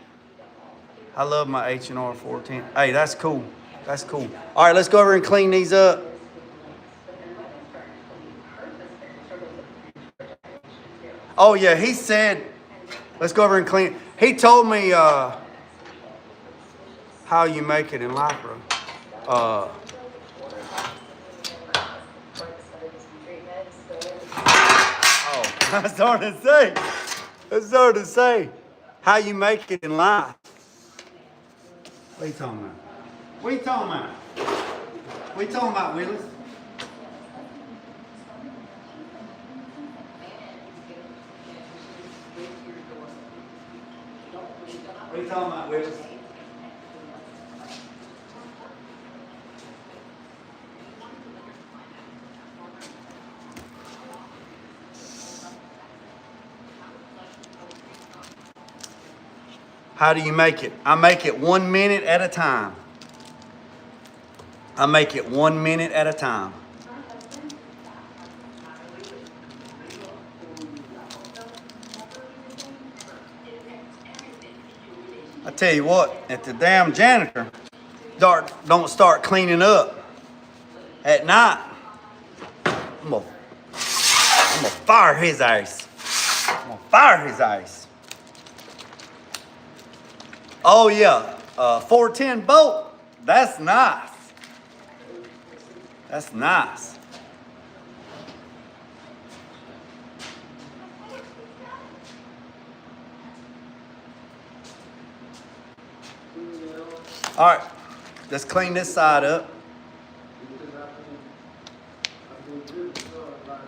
I love my H&R 410. Hey, that's cool. That's cool. All right, let's go over and clean these up. Oh, yeah, he said, let's go over and clean. He told me how you make it in Lycra. Oh, I started to say how you make it in life. What are you talking about? What are you talking about? What are you talking about, Willis? What are you talking about, Willis? How do you make it? I make it 1 minute at a time. I make it 1 minute at a time. I tell you what, if the damn janitor don't start cleaning up at night, I'm gonna fire his ass. I'm gonna fire his ass. Oh yeah, 410 bolt. That's nice. That's nice. All right, let's clean this side up.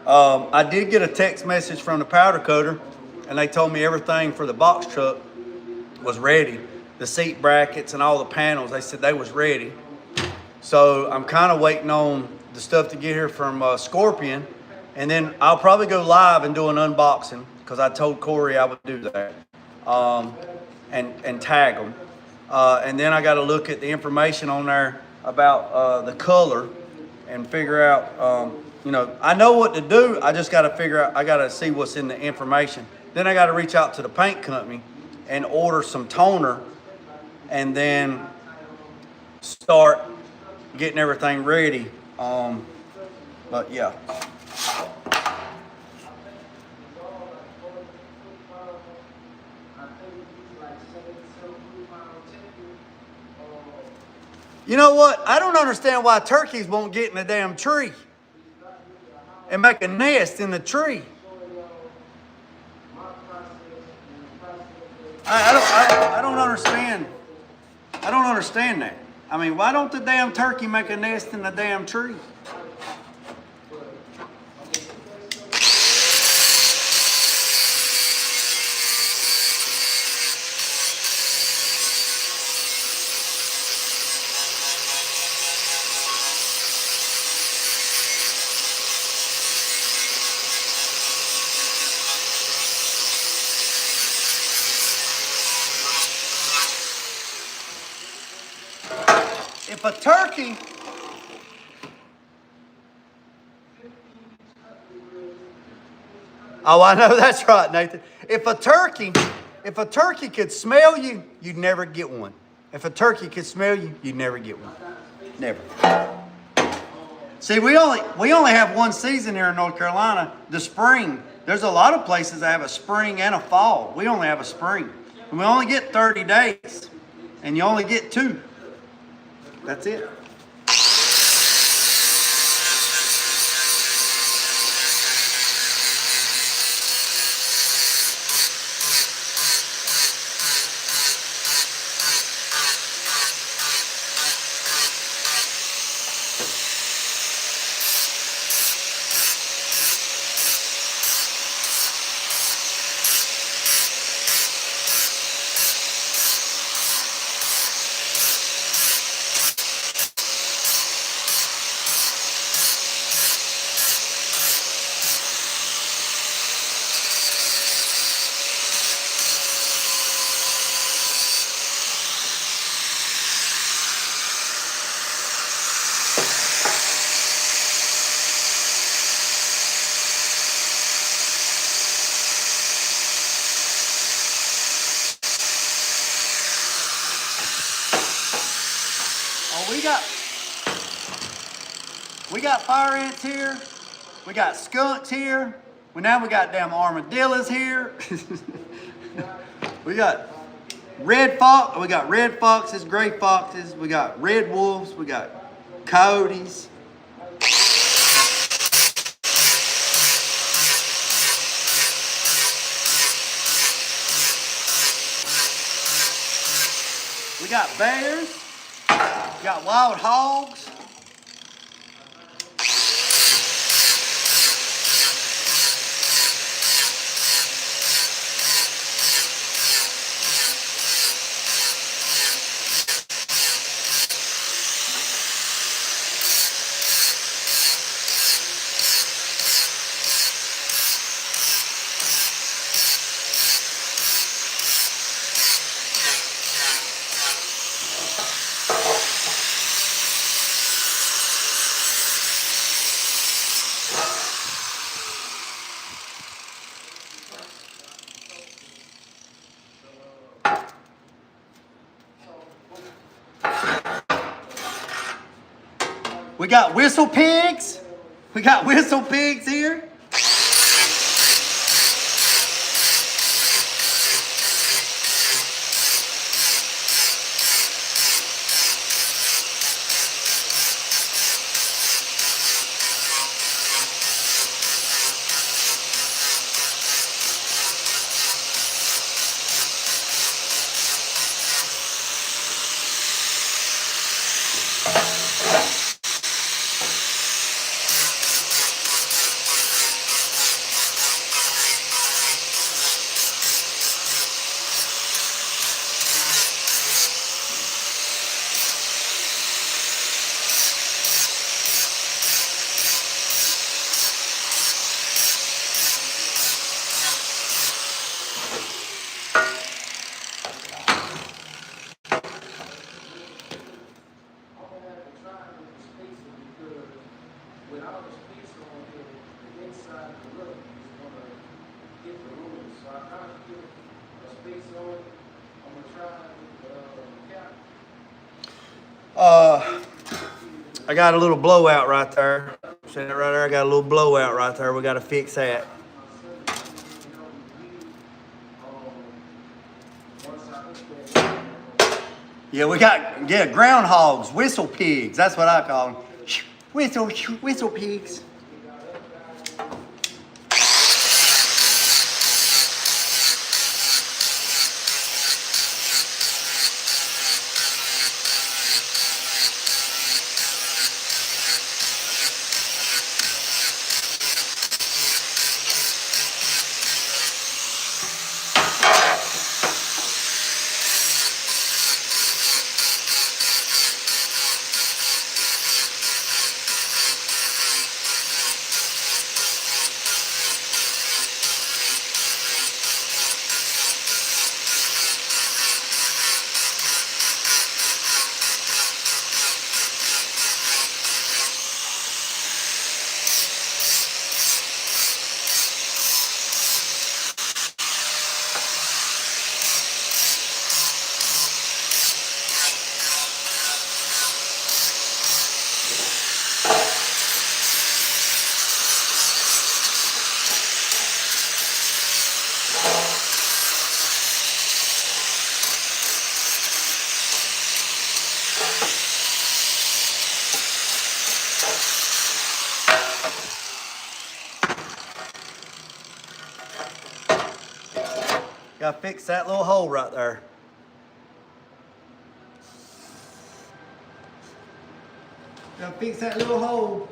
I did get a text message from the powder coater, and they told me everything for the box truck was ready. The seat brackets and all the panels, they said they was ready. So I'm kind of waiting on the stuff to get here from Scorpion, and then I'll probably go live and do an unboxing because I told Corey I would do that, and tag them. And then I got to look at the information on there about the color and figure out, you know, I know what to do. I just got to figure out, I got to see what's in the information. Then I got to reach out to the paint company and order some toner and then start getting everything ready. But yeah. You know what? I don't understand why turkeys won't get in the damn tree and make a nest in the tree. I don't understand. I don't understand that. I mean, why don't the damn turkey make a nest in the damn tree? If a turkey, oh, I know that's right, Nathan. If a turkey could smell you, you'd never get one. If a turkey could smell you, you'd never get one. Never. See, we only have one season here in North Carolina, the spring. There's a lot of places that have a spring and a fall. We only have a spring. And we only get 30 days, and you only get 2. That's it. We got fire ants here. We got skunks here. Now we got damn armadillos here. We got red fox. We got red foxes, gray foxes. We got red wolves. We got coyotes. We got bears. We got wild hogs. We got whistle pigs. We got whistle pigs here. I'm gonna have to try with the spacer because without a spacer on here, the inside of the roof is gonna hit the roof. So I gotta put a spacer on it. I'm gonna try with the cap. I got a little blowout right there. See that right there? I got a little blowout right there. We got to fix that. Yeah, we got groundhogs, whistle pigs. That's what I call them. Whistle pigs. Gotta fix that little hole right there. Gotta fix that little hole.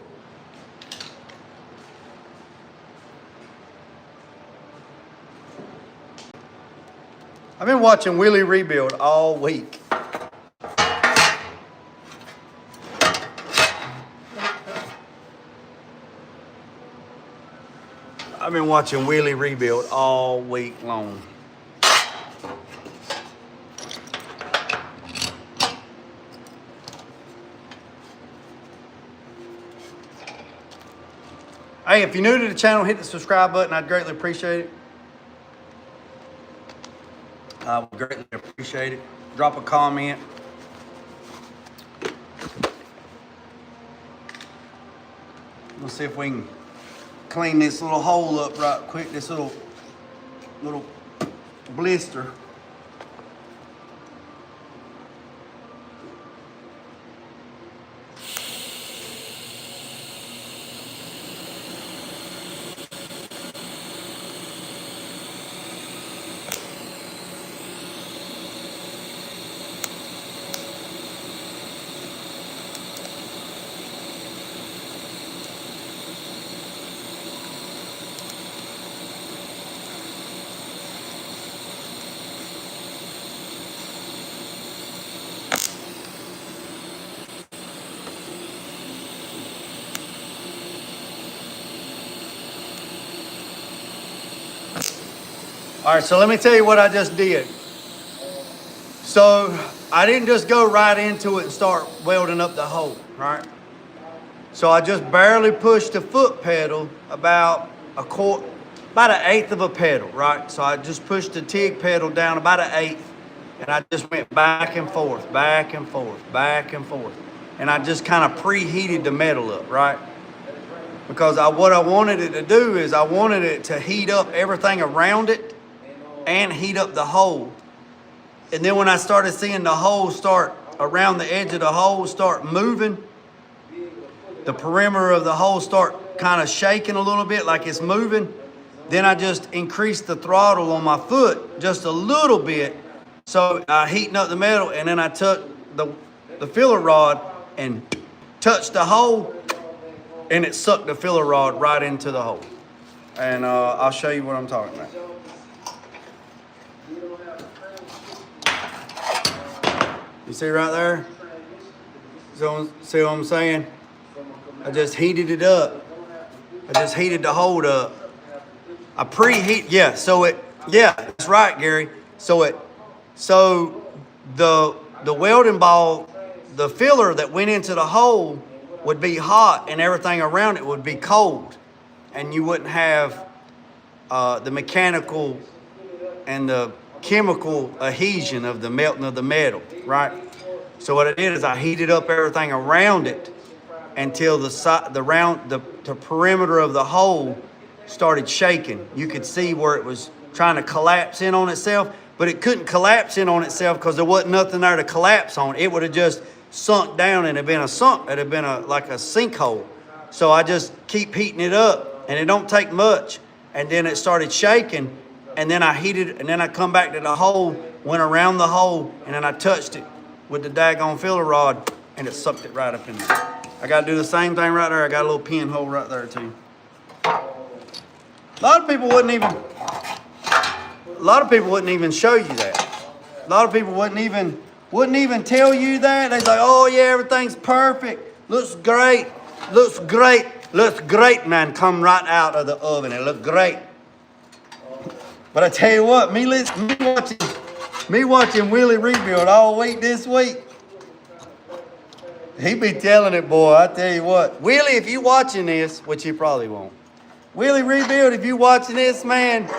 I've been watching Willie rebuild all week. I've been watching Willie rebuild all week long. Hey, if you're new to the channel, hit the subscribe button. I'd greatly appreciate it. I would greatly appreciate it. Drop a comment. We'll see if we can clean this little hole up right quick. This little blister. All right, so let me tell you what I just did. So I didn't just go right into it and start welding up the hole, right? So I just barely pushed the foot pedal about an eighth of a pedal, right? So I just pushed the TIG pedal down about an eighth, and I just went back and forth, back and forth, back and forth. and I just kind of preheated the metal up, right? Because what I wanted it to do is I wanted it to heat up everything around it and heat up the hole. And then when I started seeing the hole start around the edge of the hole start moving, the perimeter of the hole start kind of shaking a little bit like it's moving, then I just increased the throttle on my foot just a little bit. So I heating up the metal, and then I took the filler rod and touched the hole, and it sucked the filler rod right into the hole. And I'll show you what I'm talking about. You see right there? So, see what I'm saying? I just heated it up. I just heated the hole up. I preheat, yeah, that's right, Gary. So the welding ball, the filler that went into the hole would be hot and everything around it would be cold. And you wouldn't have the mechanical and the chemical adhesion of the melting of the metal, right? So what I did is I heated up everything around it until the perimeter of the hole started shaking. You could see where it was trying to collapse in on itself, but it couldn't collapse in on itself because there wasn't nothing there to collapse on. It would have just sunk down and it'd been like a sinkhole. So I just keep heating it up, and it don't take much. And then it started shaking, and then I heated, and then I come back to the hole, went around the hole, and then I touched it with the daggone filler rod, and it sucked it right up in there. I got to do the same thing right there. I got a little pinhole right there too. A lot of people wouldn't even show you that. A lot of people wouldn't even tell you that. They're like, oh yeah, everything's perfect. Looks great. Looks great. Looks great, man. Come right out of the oven. It looked great. But I tell you what, me watching Willie rebuild all week this week. He be telling it, boy. I tell you what. Willie, if you watching this, which you probably won't. Willie rebuild, if you watching this, man,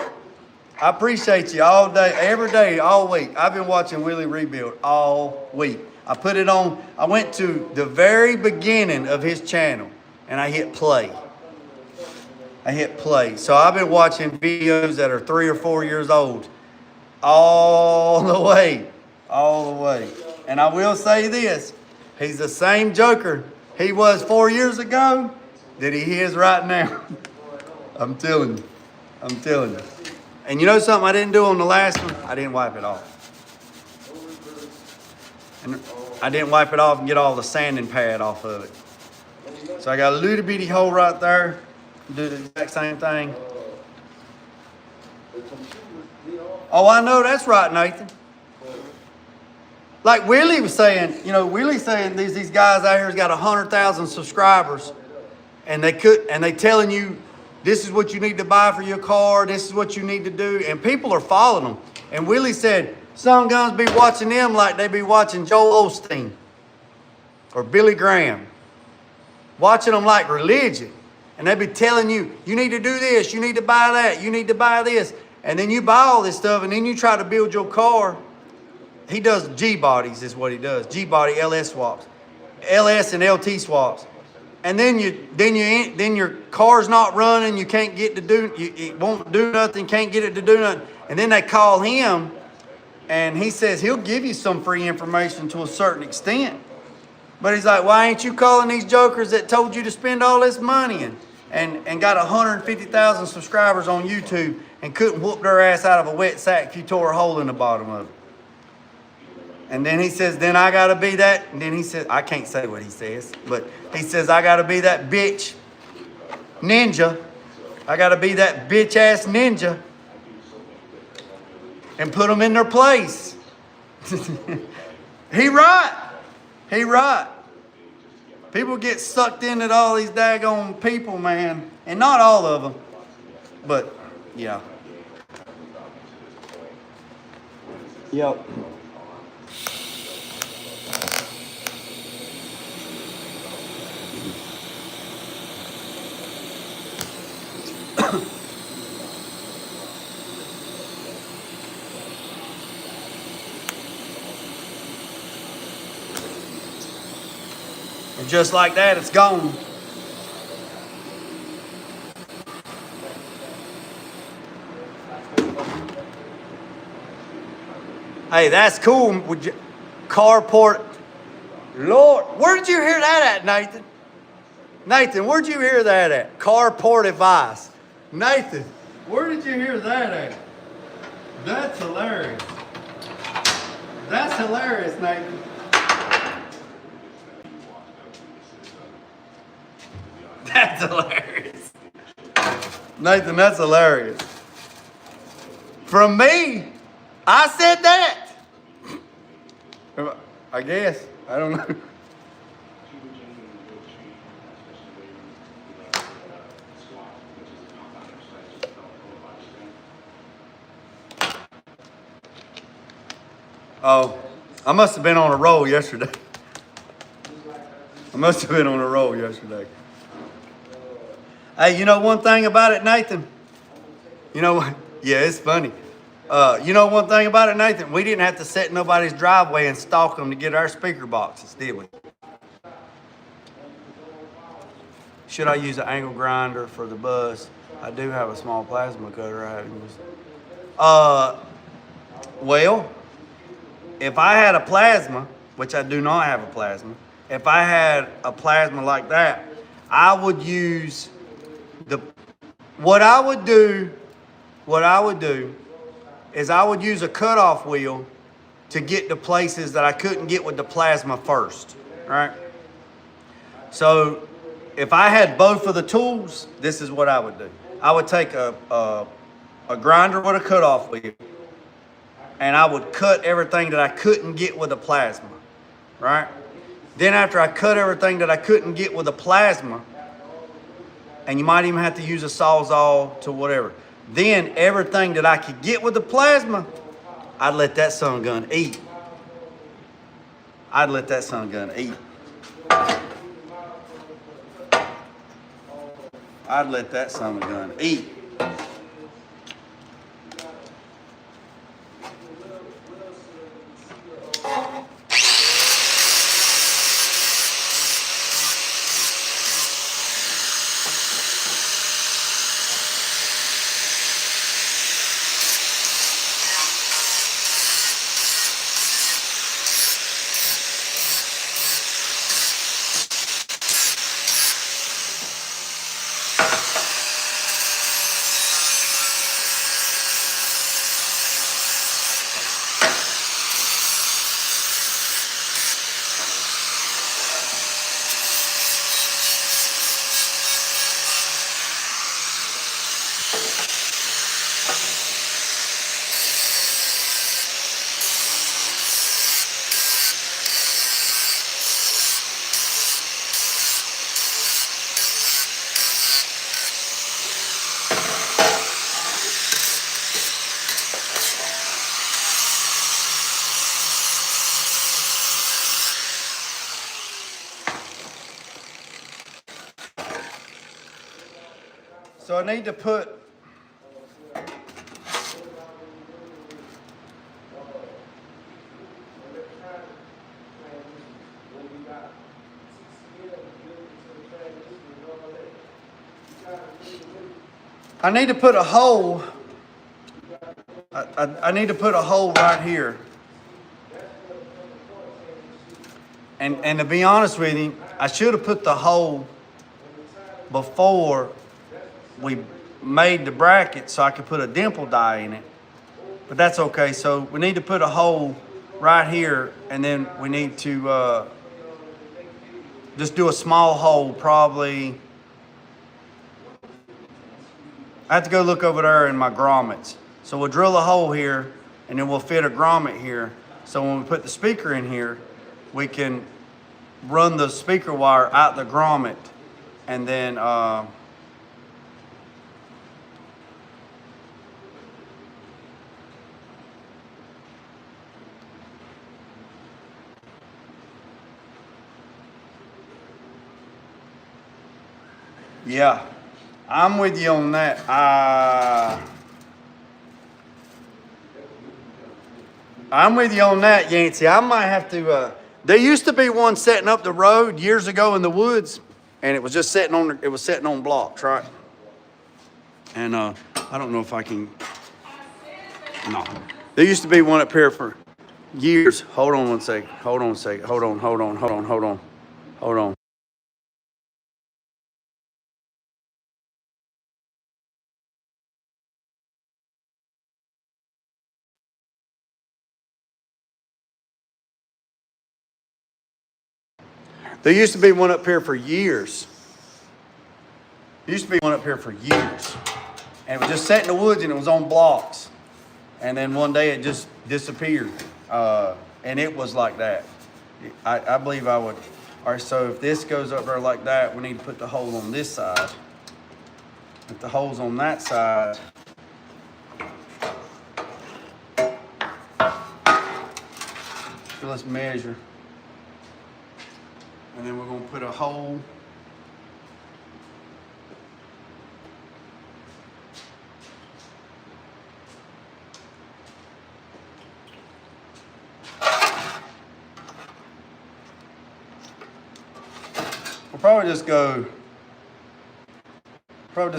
I appreciate you all day, every day, all week. I've been watching Willie rebuild all week. I put it on. I went to the very beginning of his channel, and I hit play. So I've been watching videos that are 3 or 4 years old all the way. And I will say this, he's the same joker he was 4 years ago that he is right now. I'm telling you. And you know something I didn't do on the last one? I didn't wipe it off. And I didn't wipe it off and get all the sanding pad off of it. So I got a little bitty hole right there. Do the exact same thing. Oh, I know that's right, Nathan. Like Willie was saying, Willie's saying these guys out here's got 100,000 subscribers, and they telling you this is what you need to buy for your car, this is what you need to do, and people are following them. And Willie said some guns be watching them like they be watching Joel Osteen or Billy Graham, watching them like religion. And they be telling you, you need to do this, you need to buy that, you need to buy this. And then you buy all this stuff, and then you try to build your car. He does G-bodies is what he does. G-body LS swaps. LS and LT swaps. And then your car's not running, you can't get to do, it won't do nothing, can't get it to do nothing. And then they call him, and he says he'll give you some free information to a certain extent. But he's like, why ain't you calling these jokers that told you to spend all this money and got 150,000 subscribers on YouTube and couldn't whoop their ass out of a wet sack if you tore a hole in the bottom of it? And then he says, then I got to be that. And then he says, I can't say what he says, but he says, I got to be that bitch ninja. I got to be that bitch ass ninja and put them in their place. He right. People get sucked into all these daggone people, man. And not all of them, but yeah. Yep. And just like that, it's gone. Hey, that's cool. Carport. Lord, where did you hear that at, Nathan? Nathan, where'd you hear that at? Carport advice. Nathan, where did you hear that at? That's hilarious. That's hilarious, Nathan. That's hilarious. Nathan, that's hilarious. From me, I said that. I guess. I don't know. Oh, I must have been on a roll yesterday. I must have been on a roll yesterday. Hey, you know one thing about it, Nathan? You know what? Yeah, it's funny. You know one thing about it, Nathan? We didn't have to sit in nobody's driveway and stalk them to get our speaker boxes, did we? Should I use an angle grinder for the bus? I do have a small plasma cutter I haven't used. Well, if I had a plasma, which I do not have a plasma, if I had a plasma like that, I would use what I would do is I would use a cutoff wheel to get to places that I couldn't get with the plasma first, right? So if I had both of the tools, this is what I would do. I would take a grinder with a cutoff wheel, and I would cut everything that I couldn't get with a plasma, right? Then after I cut everything that I couldn't get with a plasma, and you might even have to use a Sawzall to whatever, then everything that I could get with the plasma, I'd let that son gun eat. I'd let that son gun eat. I'd let that son of a gun eat. So I need to put a hole. I need to put a hole right here. And to be honest with you, I should have put the hole before we made the bracket so I could put a dimple die in it. But that's okay. So we need to put a hole right here, and then we need to just do a small hole, probably. I have to go look over there in my grommets. So we'll drill a hole here, and then we'll fit a grommet here. So when we put the speaker in here, we can run the speaker wire out the grommet, and then yeah, I'm with you on that. I'm with you on that, Yancey. I might have to There used to be one setting up the road years ago in the woods, and it was just sitting on blocks, right? And I don't know if I can. No, there used to be one up here for years. Hold on one second. Hold on a second. Hold on. There used to be one up here for years. And it was just set in the woods and it was on blocks. And then one day it just disappeared. And it was like that. I believe I would. All right, so if this goes up there like that, we need to put the hole on this side. If the hole's on that side, so let's measure. And then we're gonna put a hole. We'll probably just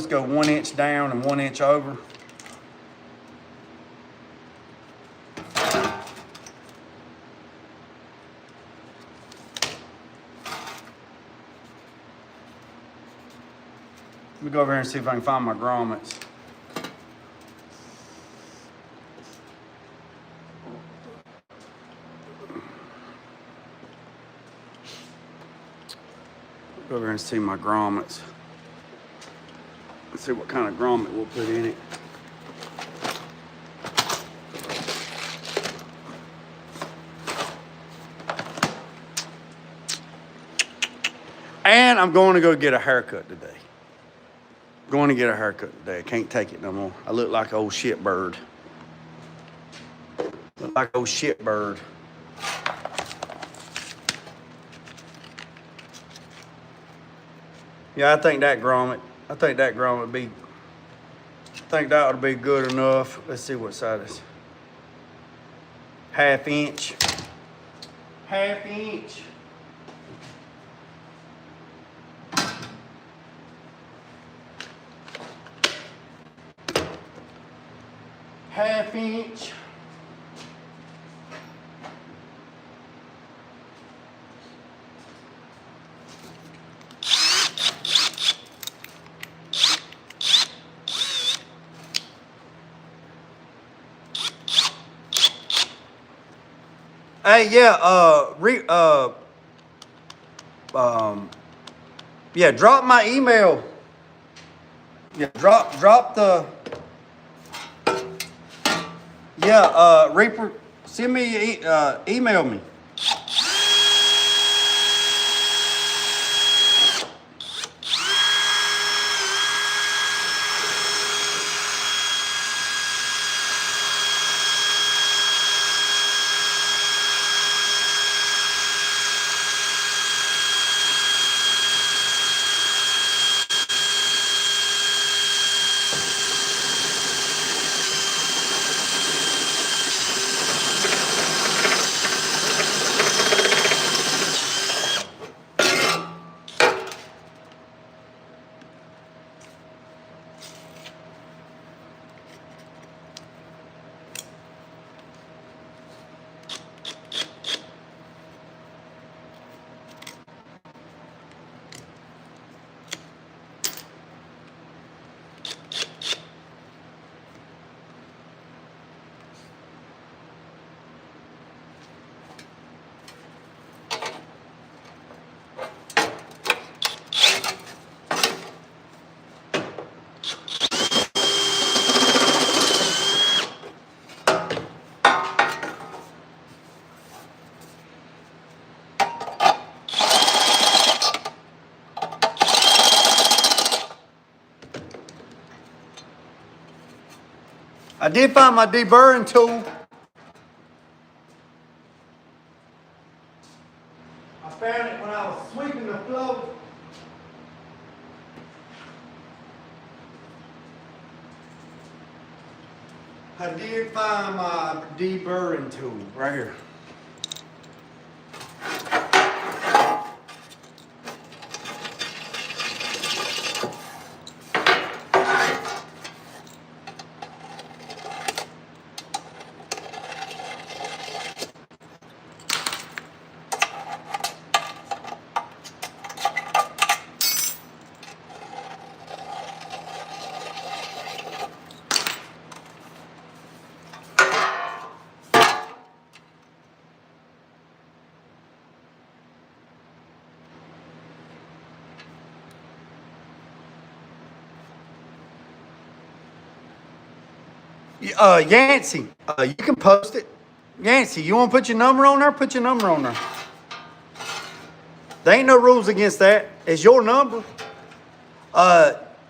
go 1 inch down and 1 inch over. Let me go over here and see if I can find my grommets. Go over here and see my grommets. Let's see what kind of grommet we'll put in it. And I'm going to go get a haircut today. I can't take it no more. I look like an old shitbird. Yeah, I think that grommet ought to be good enough. Let's see what side it is. Half inch. Half inch. Hey, yeah, yeah, drop my email. Yeah, drop the, yeah, Reaper, send me, email me. I did find my deburring tool. I found it when I was sweeping the floor. I did find my deburring tool right here. Yancey, you can post it. Yancey, you want to put your number on there? Put your number on there. There ain't no rules against that. It's your number.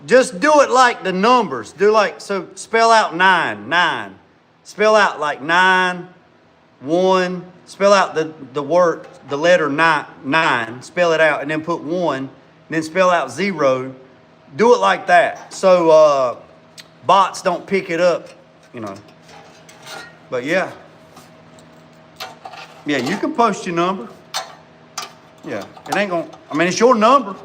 Just do it like the numbers. Do like, so spell out 9. Spell out like 9, 1. Spell out the word, the letter 9. Spell it out and then put 1. And then spell out 0. Do it like that. So bots don't pick it up, you know. But yeah. Yeah, you can post your number. Yeah, it ain't gonna, I mean, it's your number.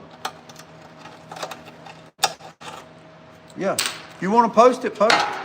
Yeah, you want to post it, post it.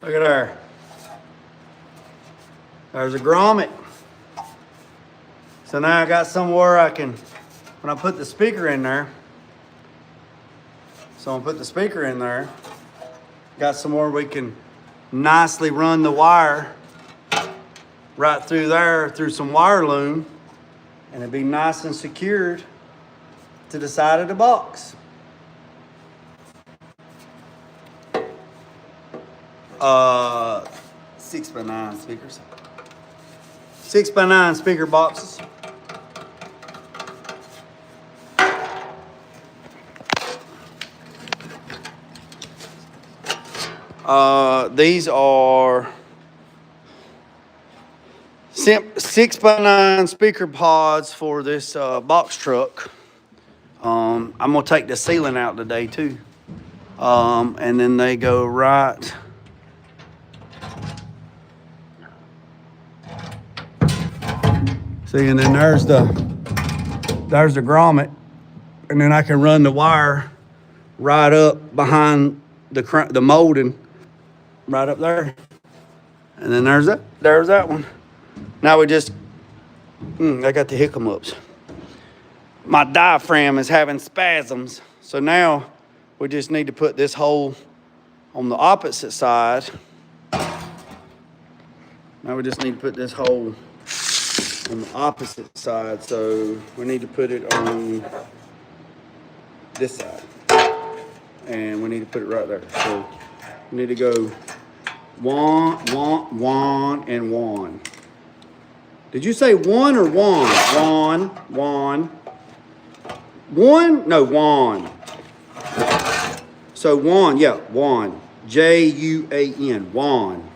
Look at there. There's a grommet. So now I got somewhere I can, when I put the speaker in there, so I'll put the speaker in there, got somewhere we can nicely run the wire right through there, through some wire loom, and it'd be nice and secured to the side of the box. 6x9 speakers. 6x9 speaker boxes. These are 6x9 speaker pods for this box truck. I'm gonna take the ceiling out today too. And then they go right. See, and then there's the grommet, and then I can run the wire right up behind the molding, right up there. And then there's that one. Now we just, I got the hiccups. My diaphragm is having spasms, so now we just need to put this hole on the opposite side. Now we just need to put this hole on the opposite side, so we need to put it on this side, and we need to put it right there. So we need to go one, and one. Did you say one or one? One. No, one. So one, yeah, one. Juan. Juan.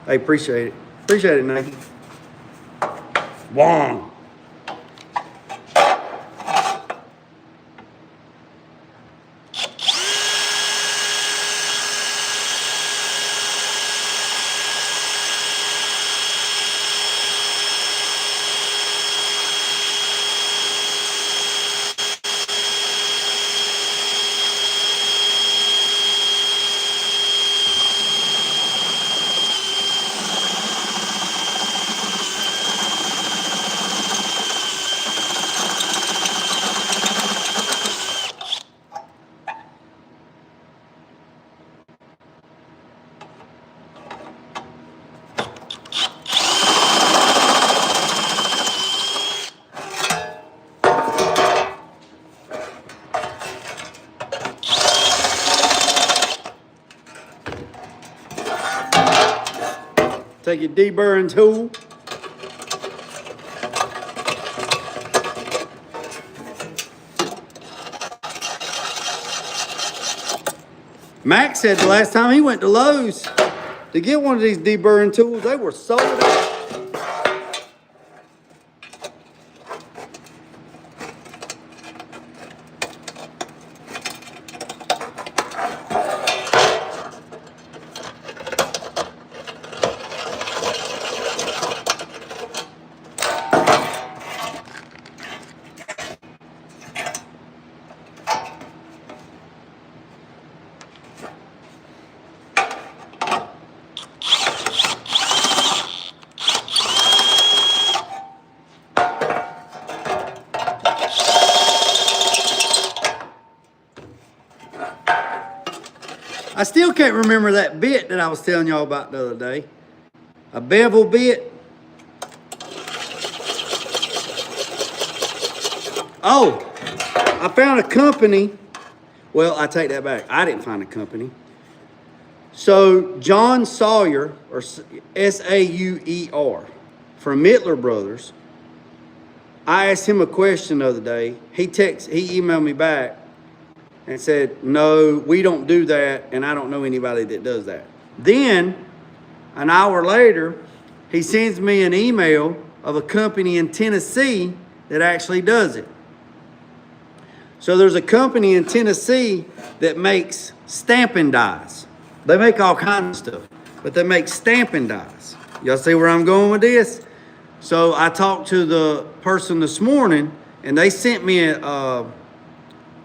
I appreciate it. Appreciate it, Nike. Juan. Take your deburring tool. Max said the last time he went to Lowe's to get one of these deburring tools, they were sold out. I still can't remember that bit that I was telling y'all about the other day. A bevel bit. Oh, I found a company. Well, I take that back. I didn't find a company. So John Sawyer, or Sauer, from Mittler Brothers, I asked him a question the other day. He emailed me back and said, no, we don't do that, and I don't know anybody that does that. Then, an hour later, he sends me an email of a company in Tennessee that actually does it. So there's a company in Tennessee that makes stamping dies. They make all kinds of stuff, but they make stamping dies. Y'all see where I'm going with this? So I talked to the person this morning, and they sent me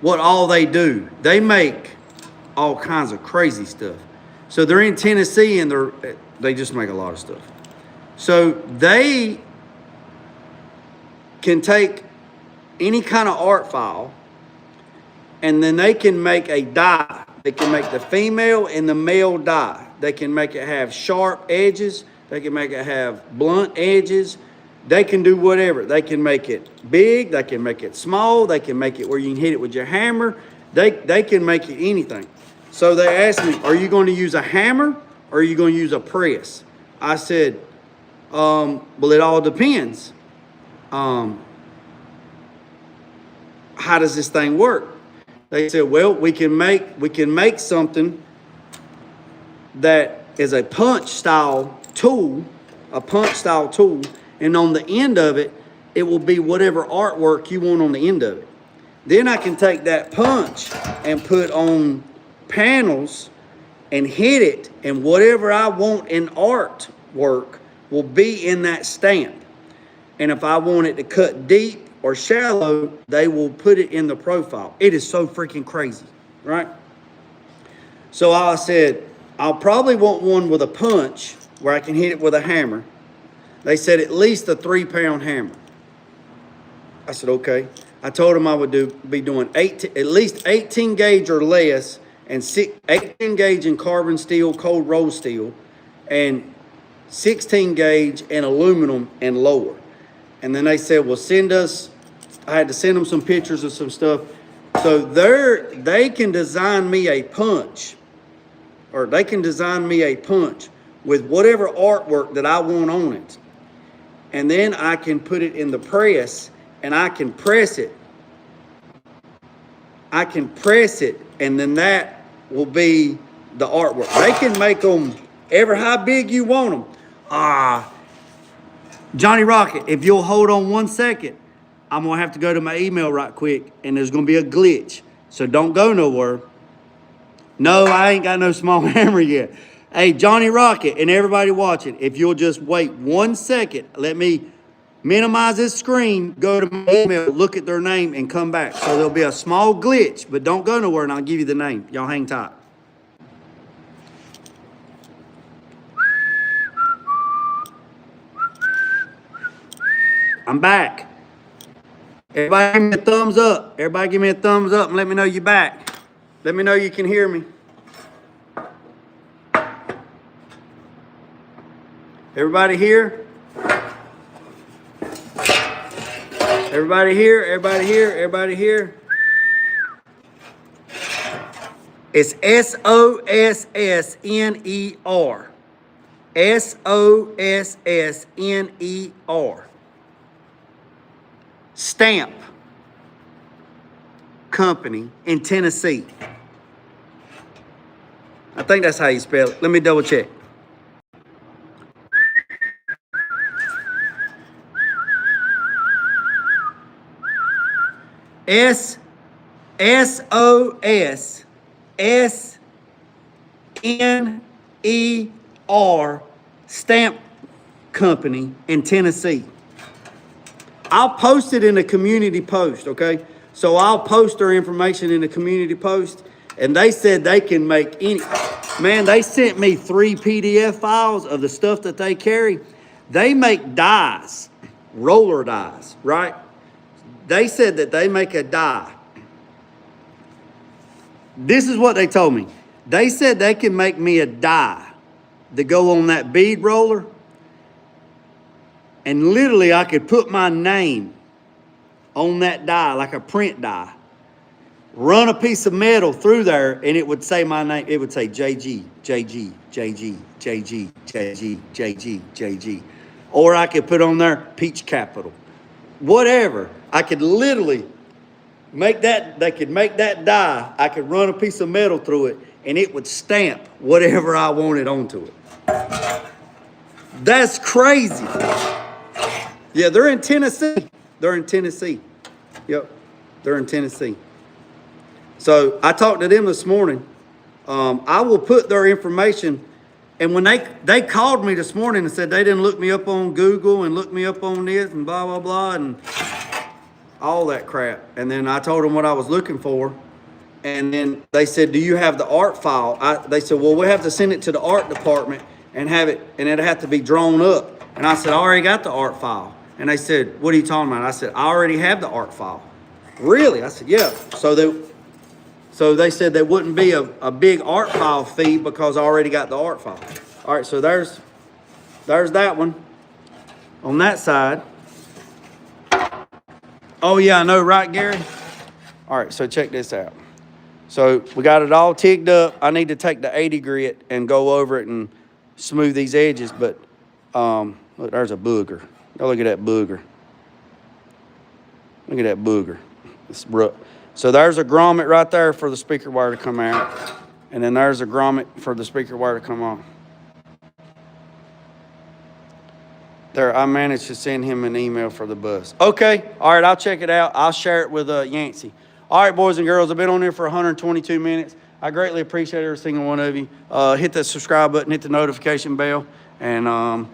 what all they do. They make all kinds of crazy stuff. So they're in Tennessee, and they just make a lot of stuff. So they can take any kind of art file, and then they can make a die. They can make the female and the male die. They can make it have sharp edges. They can make it have blunt edges. They can do whatever. They can make it big. They can make it small. They can make it where you can hit it with your hammer. They can make it anything. So they asked me, are you going to use a hammer or are you going to use a press? I said, well, it all depends. How does this thing work? They said, well, we can make something that is a punch style tool, and on the end of it, it will be whatever artwork you want on the end of it. Then I can take that punch and put on panels and hit it, and whatever I want in artwork will be in that stamp. And if I want it to cut deep or shallow, they will put it in the profile. It is so freaking crazy, right? So I said, I'll probably want one with a punch where I can hit it with a hammer. They said at least a 3-pound hammer. I said, okay. I told them I would be doing at least 18 gauge or less, and 18 gauge in carbon steel, cold rolled steel, and 16 gauge in aluminum and lower. And then they said, well, I had to send them some pictures of some stuff. So they can design me a punch, with whatever artwork that I want on it. And then I can put it in the press, and I can press it. And then that will be the artwork. They can make them ever how big you want them. Johnny Rocket, if you'll hold on 1 second, I'm going to have to go to my email right quick, and there's going to be a glitch. So don't go nowhere. No, I ain't got no small hammer yet. Hey, Johnny Rocket and everybody watching, if you'll just wait 1 second, let me minimize this screen, go to my email, look at their name, and come back. So there'll be a small glitch, but don't go nowhere, and I'll give you the name. Y'all hang tight. I'm back. Everybody give me a thumbs up. Everybody give me a thumbs up and let me know you're back. Let me know you can hear me. Everybody here? Everybody here? Everybody here? Everybody here? It's SOSSNER. Sossner. Stamp Company in Tennessee. I think that's how you spell it. Let me double check. Sossner Stamp Company in Tennessee. I'll post it in a community post, okay? So I'll post their information in a community post, and they said they can make any. Man, they sent me 3 PDF files of the stuff that they carry. They make dies, roller dies, right? They said that they make a die. This is what they told me. They said they can make me a die to go on that bead roller, and literally I could put my name on that die like a print die, run a piece of metal through there, and it would say my name. It would say JG, JG, JG, JG, JG, JG, JG. Or I could put on there Peach Capital. Whatever. I could literally make that, they could make that die. I could run a piece of metal through it, and it would stamp whatever I wanted onto it. That's crazy. Yeah, they're in Tennessee. They're in Tennessee. Yep, they're in Tennessee. So I talked to them this morning. I will put their information. And when they called me this morning and said they didn't look me up on Google and look me up on this and blah, blah, blah, and all that crap. And then I told them what I was looking for. And then they said, do you have the art file? They said, well, we have to send it to the art department and have it, and it'll have to be drawn up. And I said, I already got the art file. And they said, what are you talking about? I said, I already have the art file. Really? I said, yeah. So they said there wouldn't be a big art file fee because I already got the art file. All right, so there's that one on that side. Oh, yeah, I know, right, Gary? All right, so check this out. So we got it all TIG'd up. I need to take the 80 grit and go over it and smooth these edges, but look, there's a booger. Oh, look at that booger. Look at that booger. So there's a grommet right there for the speaker wire to come out. And then there's a grommet for the speaker wire to come on. There, I managed to send him an email for the bus. Okay, all right, I'll check it out. I'll share it with Yancey. All right, boys and girls, I've been on here for 122 minutes. I greatly appreciate every single one of you. Hit that subscribe button, hit the notification bell. And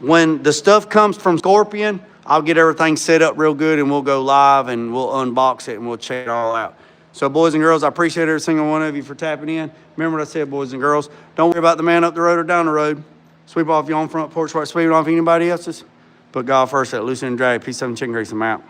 when the stuff comes from Scorpion, I'll get everything set up real good and we'll go live and we'll unbox it and we'll check it all out. So boys and girls, I appreciate every single one of you for tapping in. Remember what I said, boys and girls, don't worry about the man up the road or down the road. Sweep off your own front porch while sweeping off anybody else's. Put God first at loose end drag. Peace, 7 chicken grease. I'm out.